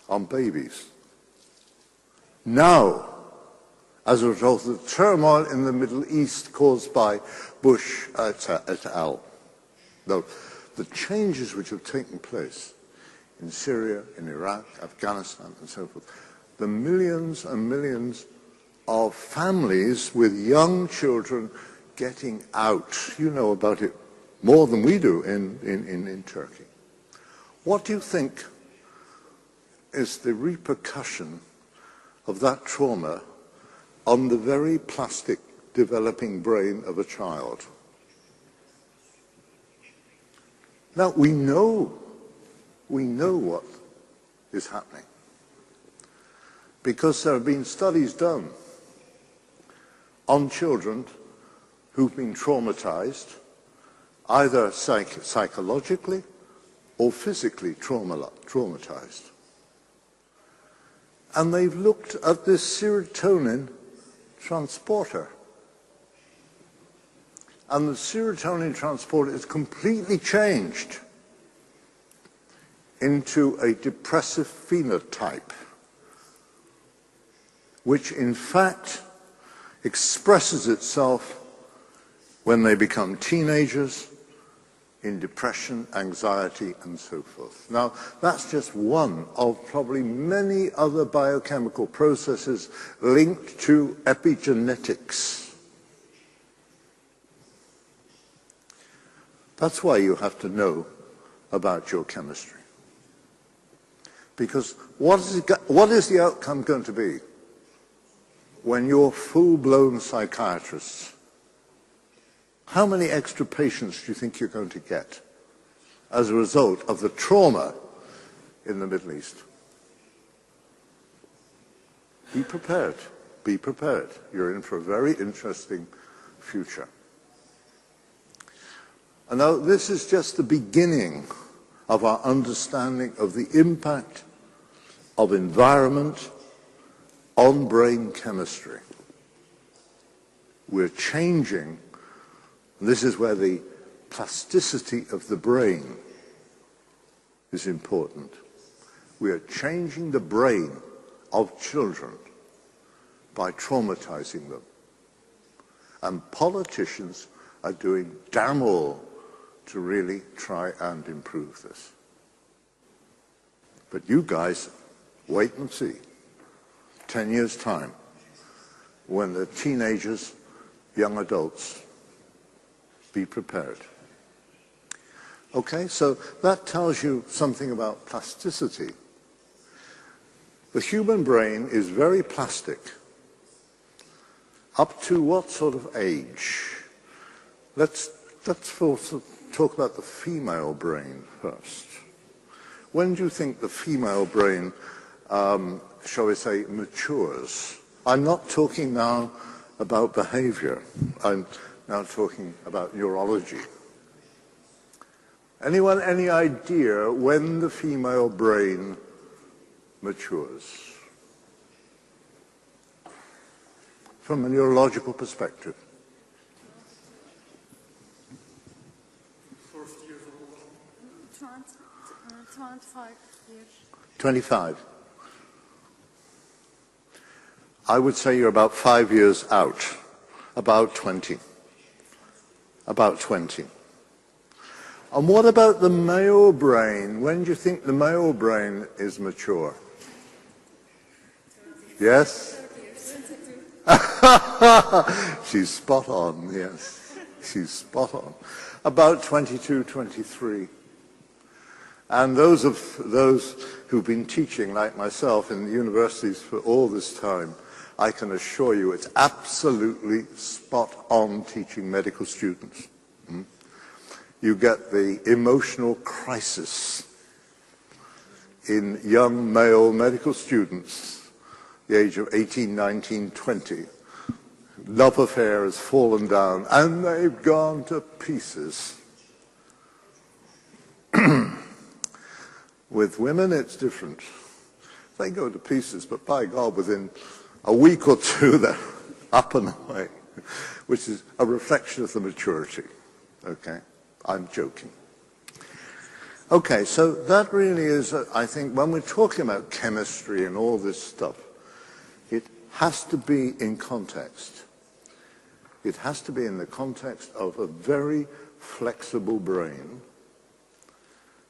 on babies, now, as a result of the turmoil in the Middle East caused by Bush et al., the changes which have taken place in Syria, in Iraq, Afghanistan, and so forth, the millions and millions of families with young children getting out. You know about it more than we do in Turkey. What do you think is the repercussion of that trauma on the very plastic developing brain of a child? Now, we know what is happening because there have been studies done on children who've been traumatized, either psychologically or physically traumatized. And they've looked at this serotonin transporter. And the serotonin transporter is completely changed into a depressive phenotype, which in fact expresses itself when they become teenagers in depression, anxiety, and so forth. Now, that's just one of probably many other biochemical processes linked to epigenetics. That's why you have to know about your chemistry. Because what is the outcome going to be when you're full-blown psychiatrists? How many extra patients do you think you're going to get as a result of the trauma in the Middle East? Be prepared. Be prepared. You're in for a very interesting future. And now this is just the beginning of our understanding of the impact of environment on brain chemistry. We're changing, and this is where the plasticity of the brain is important. We are changing the brain of children by traumatizing them. And politicians are doing damn all to really try and improve this. But you guys, wait and see. 10 years' time, when the teenagers, young adults, be prepared. Okay, so that tells you something about plasticity. The human brain is very plastic. Up to what sort of age? Let's also talk about the female brain first. When do you think the female brain, shall we say, matures? I'm not talking now about behavior. I'm now talking about neurology. Anyone, any idea when the female brain matures? From a neurological perspective. First years old. 25 years. 25. I would say you're about 5 years out. About 20. About 20. And what about the male brain? When do you think the male brain is mature? Yes? She's spot on, yes. She's spot on. About 22, 23. And those who've been teaching, like myself, in the universities for all this time, I can assure you it's absolutely spot on teaching medical students. You get the emotional crisis in young male medical students, the age of 18, 19, 20. Love affair has fallen down, and they've gone to pieces. With women, it's different. They go to pieces, but by God, within a week or two, they're up and away, which is a reflection of the maturity. Okay? I'm joking. Okay, so that really is, I think, when we're talking about chemistry and all this stuff, it has to be in context. It has to be in the context of a very flexible brain,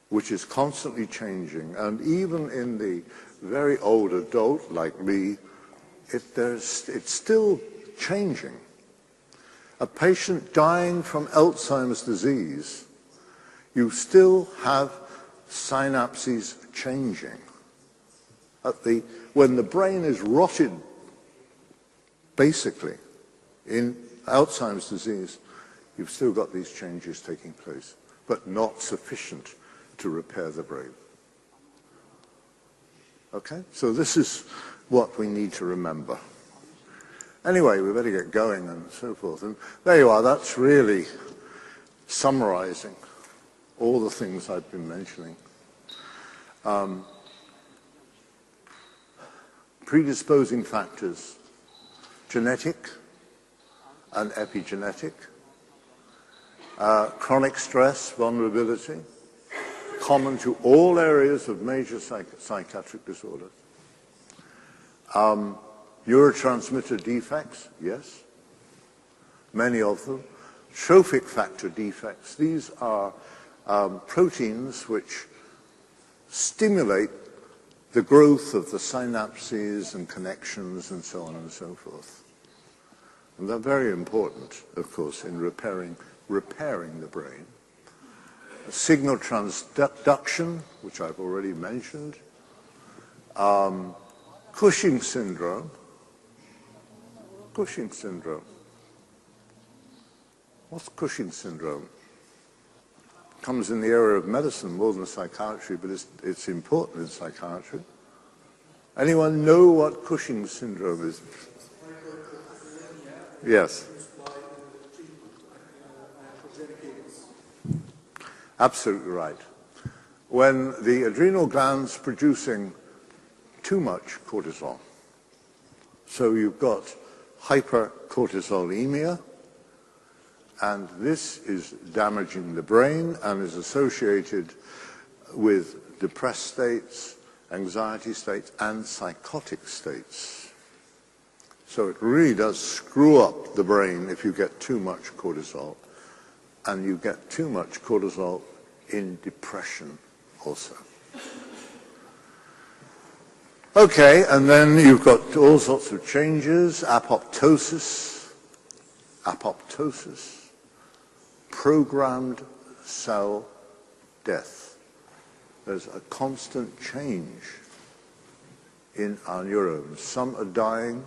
which is constantly changing. And even in the very old adult, like me, it's still changing. A patient dying from Alzheimer's disease, you still have synapses changing. When the brain is rotted, basically, in Alzheimer's disease, you've still got these changes taking place, but not sufficient to repair the brain. Okay? So this is what we need to remember. Anyway, we better get going and so forth. And there you are. That's really summarizing all the things I've been mentioning. Predisposing factors, genetic and epigenetic, chronic stress, vulnerability, common to all areas of major psychiatric disorders. Neurotransmitter defects, yes, many of them. Trophic factor defects, these are proteins which stimulate the growth of the synapses and connections and so on and so forth. And they're very important, of course, in repairing the brain. Signal transduction, which I've already mentioned. Cushing syndrome. Cushing syndrome. What's Cushing syndrome? Comes in the area of medicine more than psychiatry, but it's important in psychiatry. Anyone know what Cushing syndrome is? Yes. Absolutely right. When the adrenal gland's producing too much cortisol, so you've got hypercortisolemia, and this is damaging the brain and is associated with depressed states, anxiety states, and psychotic states. So it really does screw up the brain if you get too much cortisol, and you get too much cortisol in depression also. Okay, and then you've got all sorts of changes, apoptosis, programmed cell death. There's a constant change in our neurons. Some are dying,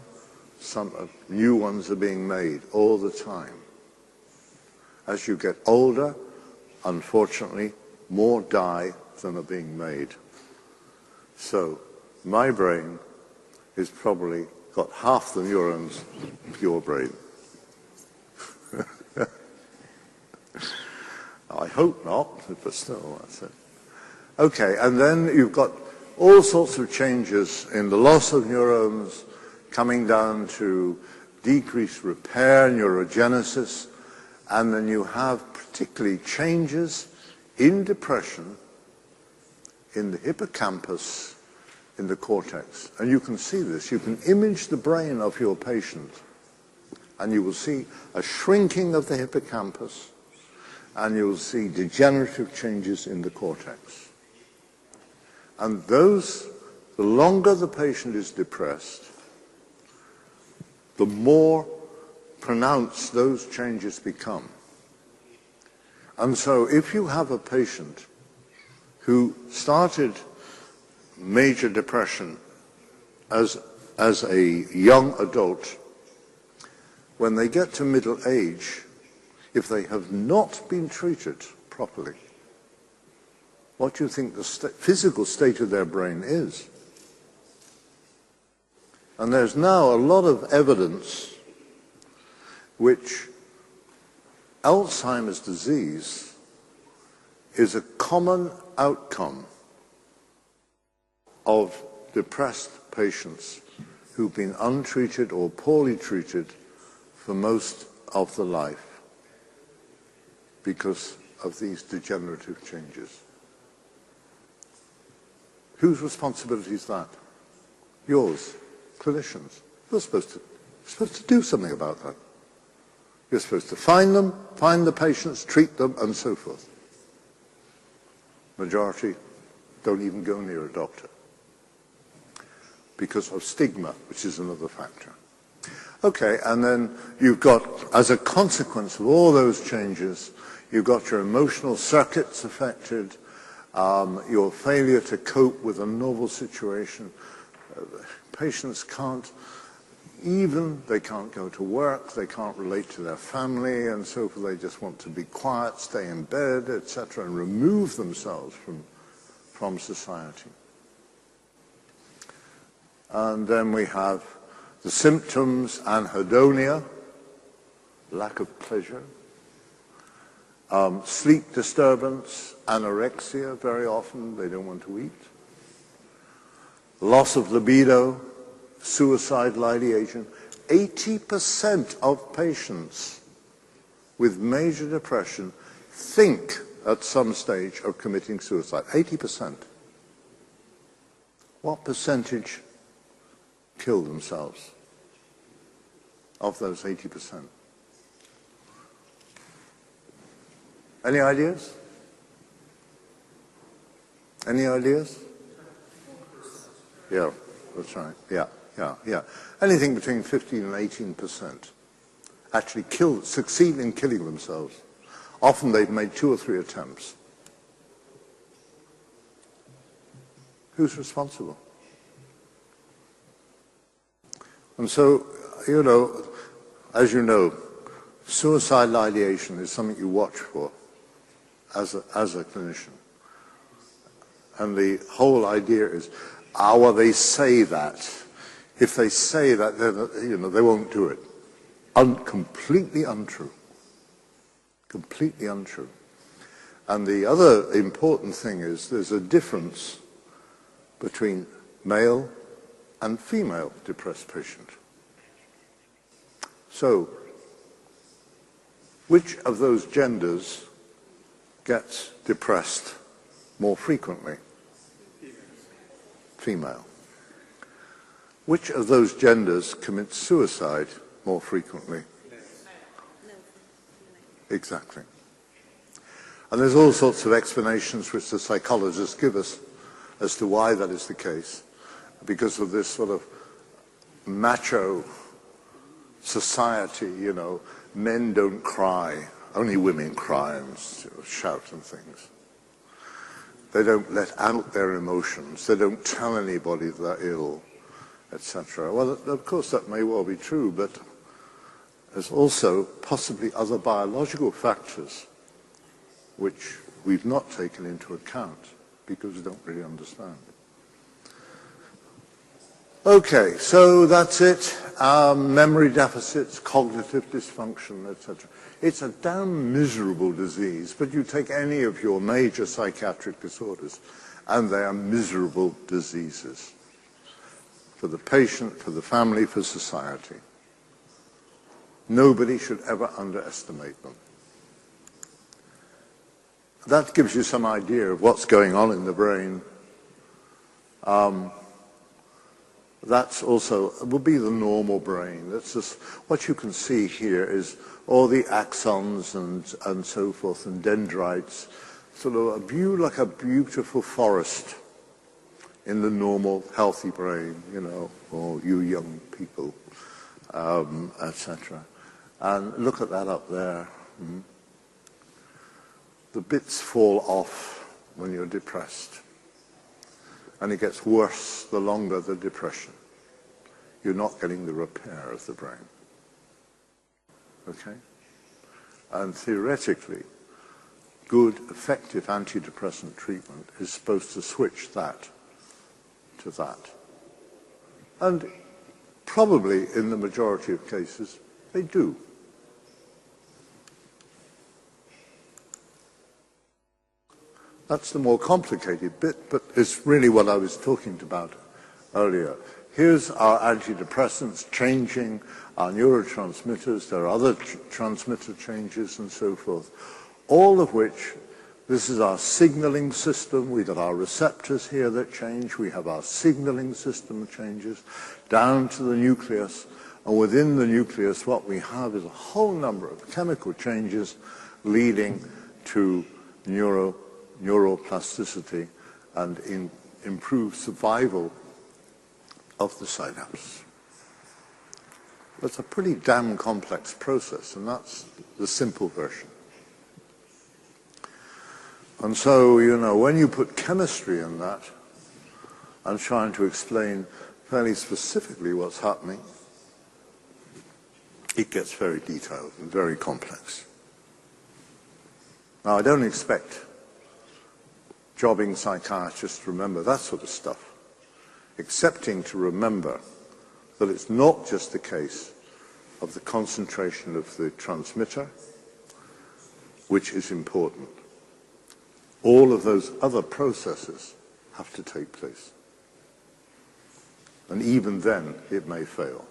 new ones are being made all the time. As you get older, unfortunately, more die than are being made. So my brain is probably got half the neurons of your brain. I hope not, but still, that's it. Okay, and then you've got all sorts of changes in the loss of neurons coming down to decreased repair, neurogenesis, and then you have particularly changes in depression in the hippocampus, in the cortex. And you can see this. You can image the brain of your patient, and you will see a shrinking of the hippocampus, and you'll see degenerative changes in the cortex. And those, the longer the patient is depressed, the more pronounced those changes become. And so if you have a patient who started major depression as a young adult, when they get to middle age, if they have not been treated properly, what do you think the physical state of their brain is? And there's now a lot of evidence which Alzheimer's disease is a common outcome of depressed patients who've been untreated or poorly treated for most of their life because of these degenerative changes. Whose responsibility is that? Yours, clinicians. You're supposed to do something about that. You're supposed to find them, find the patients, treat them, and so forth. Majority don't even go near a doctor because of stigma, which is another factor. Okay, and then you've got, as a consequence of all those changes, you've got your emotional circuits affected, your failure to cope with a novel situation. Patients can't they can't go to work, they can't relate to their family, and so forth. They just want to be quiet, stay in bed, etc., and remove themselves from society. And then we have the symptoms: anhedonia, lack of pleasure, sleep disturbance, anorexia, very often they don't want to eat, loss of libido, suicidal ideation. 80% of patients with major depression think at some stage of committing suicide. 80%. What percentage kill themselves of those 80%? Any ideas? Any ideas? Yeah, that's right. Yeah. Anything between 15 and 18% actually succeed in killing themselves. Often they've made 2 or 3 attempts. Who's responsible? And so, as you know, suicidal ideation is something you watch for as a clinician. And the whole idea is, well, they say that. If they say that, then, they won't do it. Completely untrue. Completely untrue. And the other important thing is there's a difference between male and female depressed patient. So, which of those genders gets depressed more frequently? Female. Which of those genders commits suicide more frequently? Exactly. And there's all sorts of explanations which the psychologists give us as to why that is the case, because of this sort of macho society, you know, men don't cry, only women cry and shout and things. They don't let out their emotions, they don't tell anybody they're ill, etc. Well, of course that may well be true, but there's also possibly other biological factors which we've not taken into account because we don't really understand. Okay, so that's it. Memory deficits, cognitive dysfunction, etc. It's a damn miserable disease, but you take any of your major psychiatric disorders, and they are miserable diseases for the patient, for the family, for society. Nobody should ever underestimate them. That gives you some idea of what's going on in the brain. That's also, would be the normal brain. That's just, what you can see here is all the axons and so forth and dendrites, sort of a view like a beautiful forest in the normal healthy brain, you know, or you young people, etc. And look at that up there. The bits fall off when you're depressed. And it gets worse the longer the depression. You're not getting the repair of the brain. Okay? And theoretically, good, effective antidepressant treatment is supposed to switch that to that. And probably in the majority of cases, they do. That's the more complicated bit, but it's really what I was talking about earlier. Here's our antidepressants changing our neurotransmitters. There are other transmitter changes and so forth, all of which, this is our signaling system. We've got our receptors here that change. We have our signaling system changes down to the nucleus. And within the nucleus, what we have is a whole number of chemical changes leading to neuroplasticity and improved survival of the synapse. It's a pretty damn complex process, and that's the simple version. And so, you know, when you put chemistry in that and trying to explain fairly specifically what's happening, it gets very detailed and very complex. Now, I don't expect jobbing psychiatrists to remember that sort of stuff, excepting to remember that it's not just the case of the concentration of the transmitter, which is important. All of those other processes have to take place. And even then, it may fail.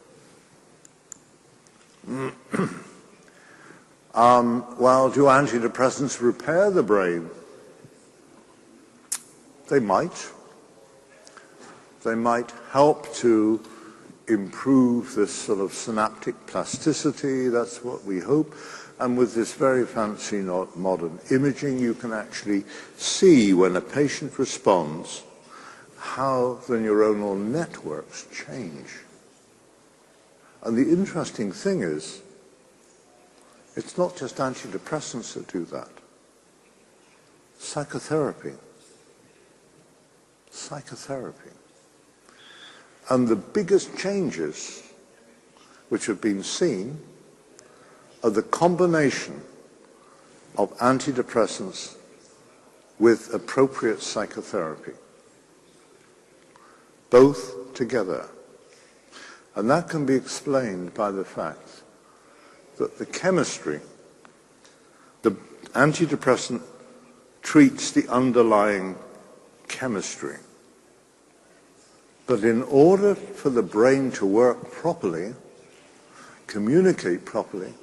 Well, do antidepressants repair the brain? They might. They might help to improve this sort of synaptic plasticity. That's what we hope. And with this very fancy modern imaging, you can actually see when a patient responds how the neuronal networks change. And the interesting thing is, it's not just antidepressants that do that. Psychotherapy. Psychotherapy. And the biggest changes which have been seen are the combination of antidepressants with appropriate psychotherapy. Both together. And that can be explained by the fact that the chemistry, the antidepressant treats the underlying chemistry. But in order for the brain to work properly, communicate properly,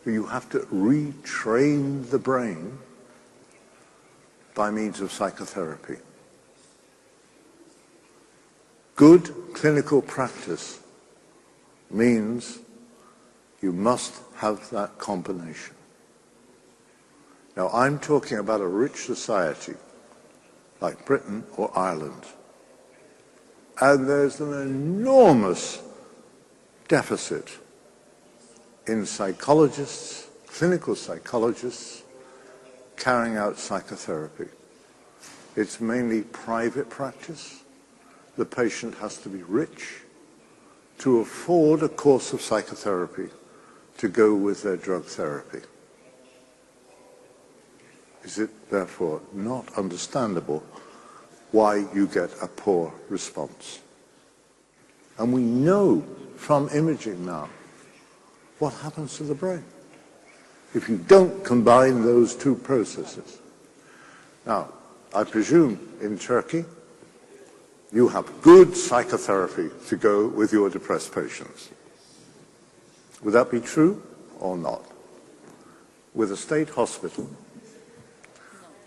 you have to retrain the brain by means of psychotherapy. Good clinical practice means you must have that combination. Now, I'm talking about a rich society like Britain or Ireland. And there's an enormous deficit in psychologists, clinical psychologists, carrying out psychotherapy. It's mainly private practice. The patient has to be rich to afford a course of psychotherapy to go with their drug therapy. Is it therefore not understandable why you get a poor response? And we know from imaging now what happens to the brain if you don't combine those two processes. Now, I presume in Turkey you have good psychotherapy to go with your depressed patients. Would that be true or not? With a state hospital,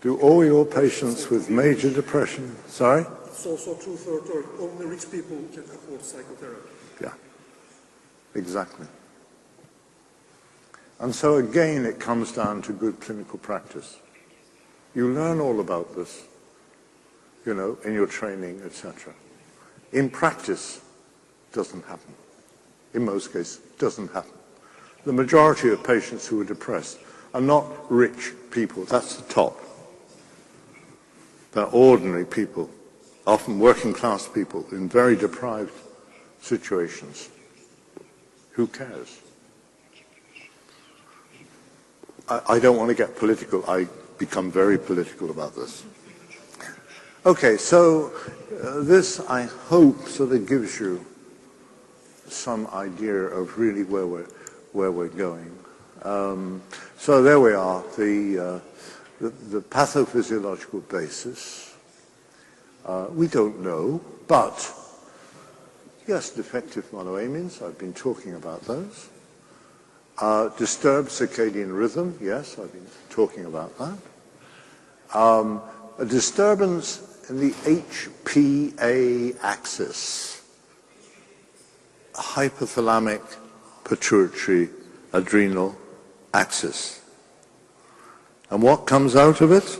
do all your patients with major depression, sorry? It's also true for only rich people can afford psychotherapy. Yeah, exactly. And so again, it comes down to good clinical practice. You learn all about this, you know, in your training, etc. In practice, it doesn't happen. In most cases, it doesn't happen. The majority of patients who are depressed are not rich people. That's the top. They're ordinary people, often working class people in very deprived situations. Who cares? I don't want to get political. I become very political about this. Okay, so this, I hope, sort of gives you some idea of really where we're going. So there we are, the pathophysiological basis. We don't know, but yes, defective monoamines, I've been talking about those. Disturbed circadian rhythm, yes, I've been talking about that. A disturbance in the HPA axis, hypothalamic pituitary adrenal axis. And what comes out of it?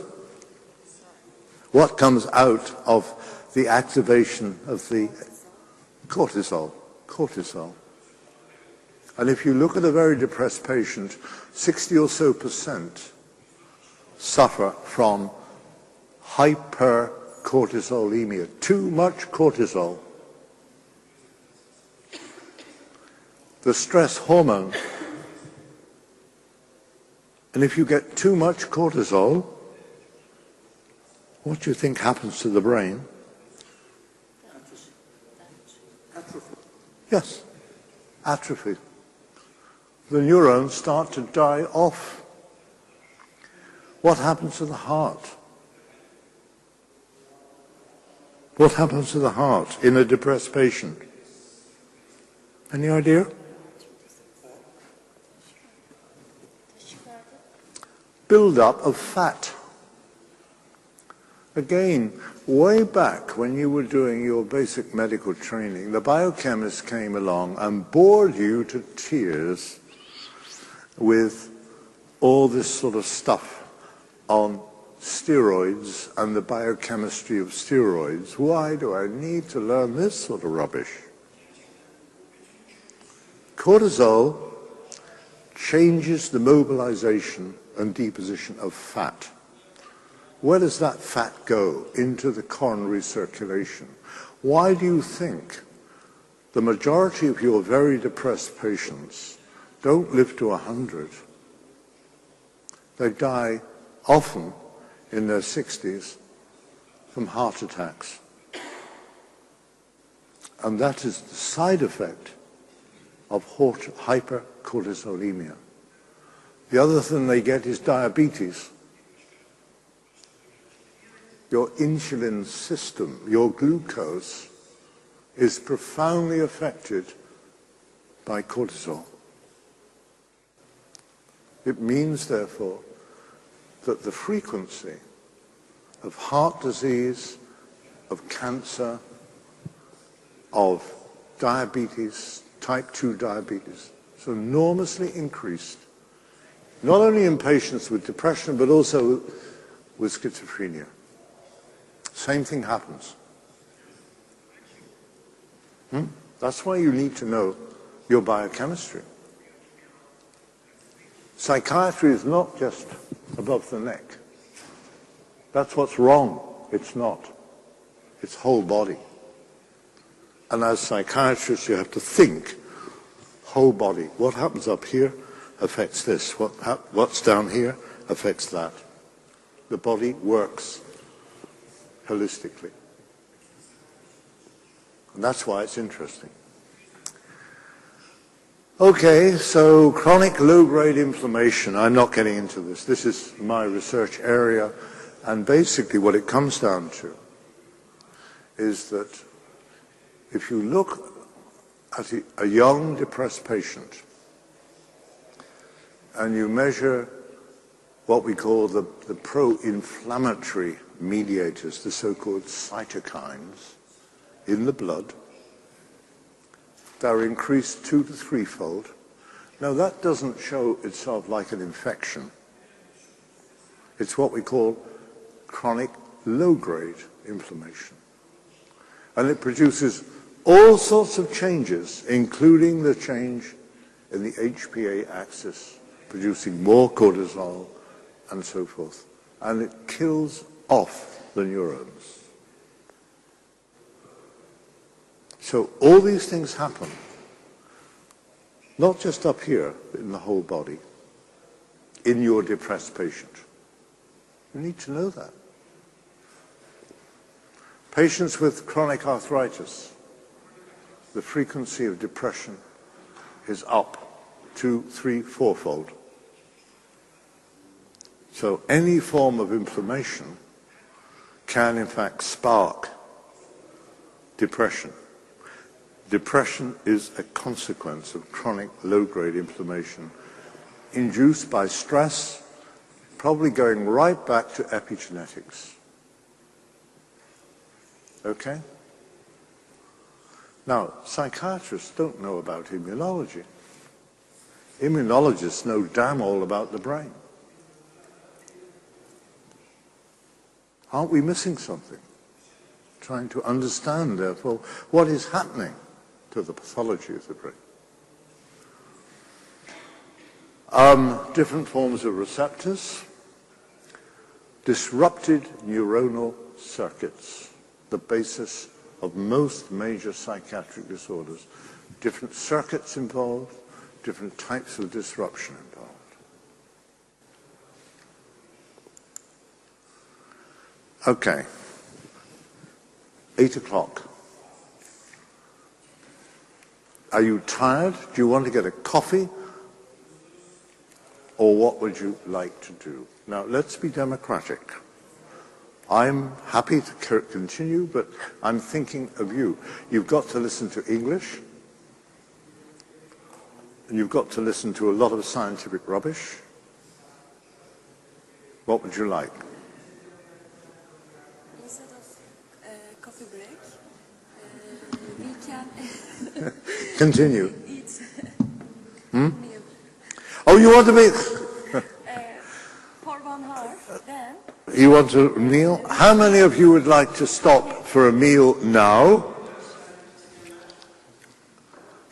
What comes out of the activation of the cortisol? Cortisol. And if you look at a very depressed patient, 60 or so % suffer from hypercortisolemia, too much cortisol. The stress hormone. And if you get too much cortisol, what do you think happens to the brain? Atrophy. Yes, atrophy. The neurons start to die off. What happens to the heart? What happens to the heart in a depressed patient? Any idea? Build-up of fat. Again, way back when you were doing your basic medical training, the biochemists came along and bored you to tears with all this sort of stuff on steroids and the biochemistry of steroids. Why do I need to learn this sort of rubbish? Cortisol changes the mobilization and deposition of fat. Where does that fat go? Into the coronary circulation. Why do you think the majority of your very depressed patients don't live to 100? They die often in their 60s from heart attacks. And that is the side effect of hypercortisolemia. The other thing they get is diabetes. your insulin system, your glucose, is profoundly affected by cortisol. It means, therefore, that the frequency of heart disease, of cancer, of diabetes, type 2 diabetes, is enormously increased, not only in patients with depression, but also with schizophrenia. Same thing happens. That's why you need to know your biochemistry. Psychiatry is not just above the neck. That's what's wrong. It's not. It's whole body. And as psychiatrists, you have to think whole body. What happens up here affects this. What's down here affects that. The body works holistically. And that's why it's interesting. Okay, so chronic low-grade inflammation. I'm not getting into this. This is my research area. And basically what it comes down to is that if you look at a young depressed patient and you measure what we call the pro-inflammatory mediators, the so-called cytokines, in the blood, they're increased 2 to 3-fold. Now that doesn't show itself like an infection. It's what we call chronic low-grade inflammation. And it produces all sorts of changes, including the change in the HPA axis, producing more cortisol and so forth. And it kills off the neurons. So all these things happen, not just up here, but in the whole body, in your depressed patient. You need to know that. Patients with chronic arthritis, the frequency of depression is up 2, 3, 4-fold. So any form of inflammation can in fact spark depression. Depression is a consequence of chronic low-grade inflammation induced by stress, probably going right back to epigenetics. Okay? Now, psychiatrists don't know about immunology. Immunologists know damn all about the brain. Aren't we missing something? Trying to understand, therefore, what is happening to the pathology of the brain. Different forms of receptors, disrupted neuronal circuits, the basis of most major psychiatric disorders. Different circuits involved, different types of disruption involved. Okay, 8 o'clock. Are you tired? Do you want to get a coffee? Or what would you like to do? Now, let's be democratic. I'm happy to continue, but I'm thinking of you. You've got to listen to English, and you've got to listen to a lot of scientific rubbish. What would you like? Instead of coffee break, we can Continue. eat Hmm? meal Oh, you want to be... for 1 hour. Then You want a meal? How many of you would like to stop for a meal now?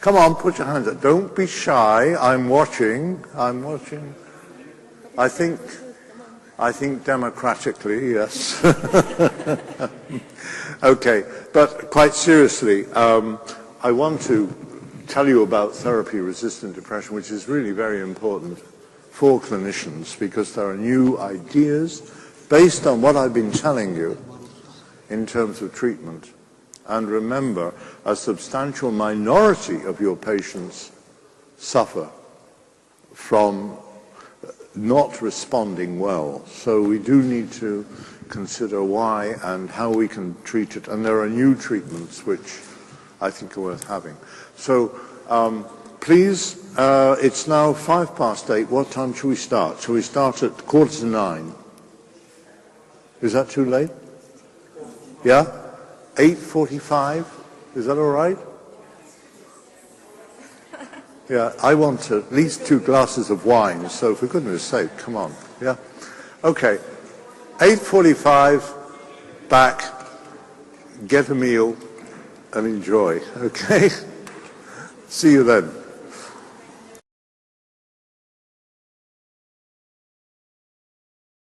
Come on, put your hands up. Don't be shy. I'm watching. I'm watching. I think democratically, yes. Okay, but quite seriously, I want to tell you about therapy-resistant depression, which is really very important for clinicians because there are new ideas based on what I've been telling you in terms of treatment. And remember, a substantial minority of your patients suffer from not responding well. So we do need to consider why and how we can treat it. And there are new treatments which I think are worth having. So please, it's now 8:05. What time shall we start? Shall we start at 8:45? Is that too late? Yeah? 8:45? Is that all right? Yeah, I want at least 2 glasses of wine, so for goodness sake, come on. Yeah? Okay. 8:45, back, get a meal, and enjoy. Okay? See you then.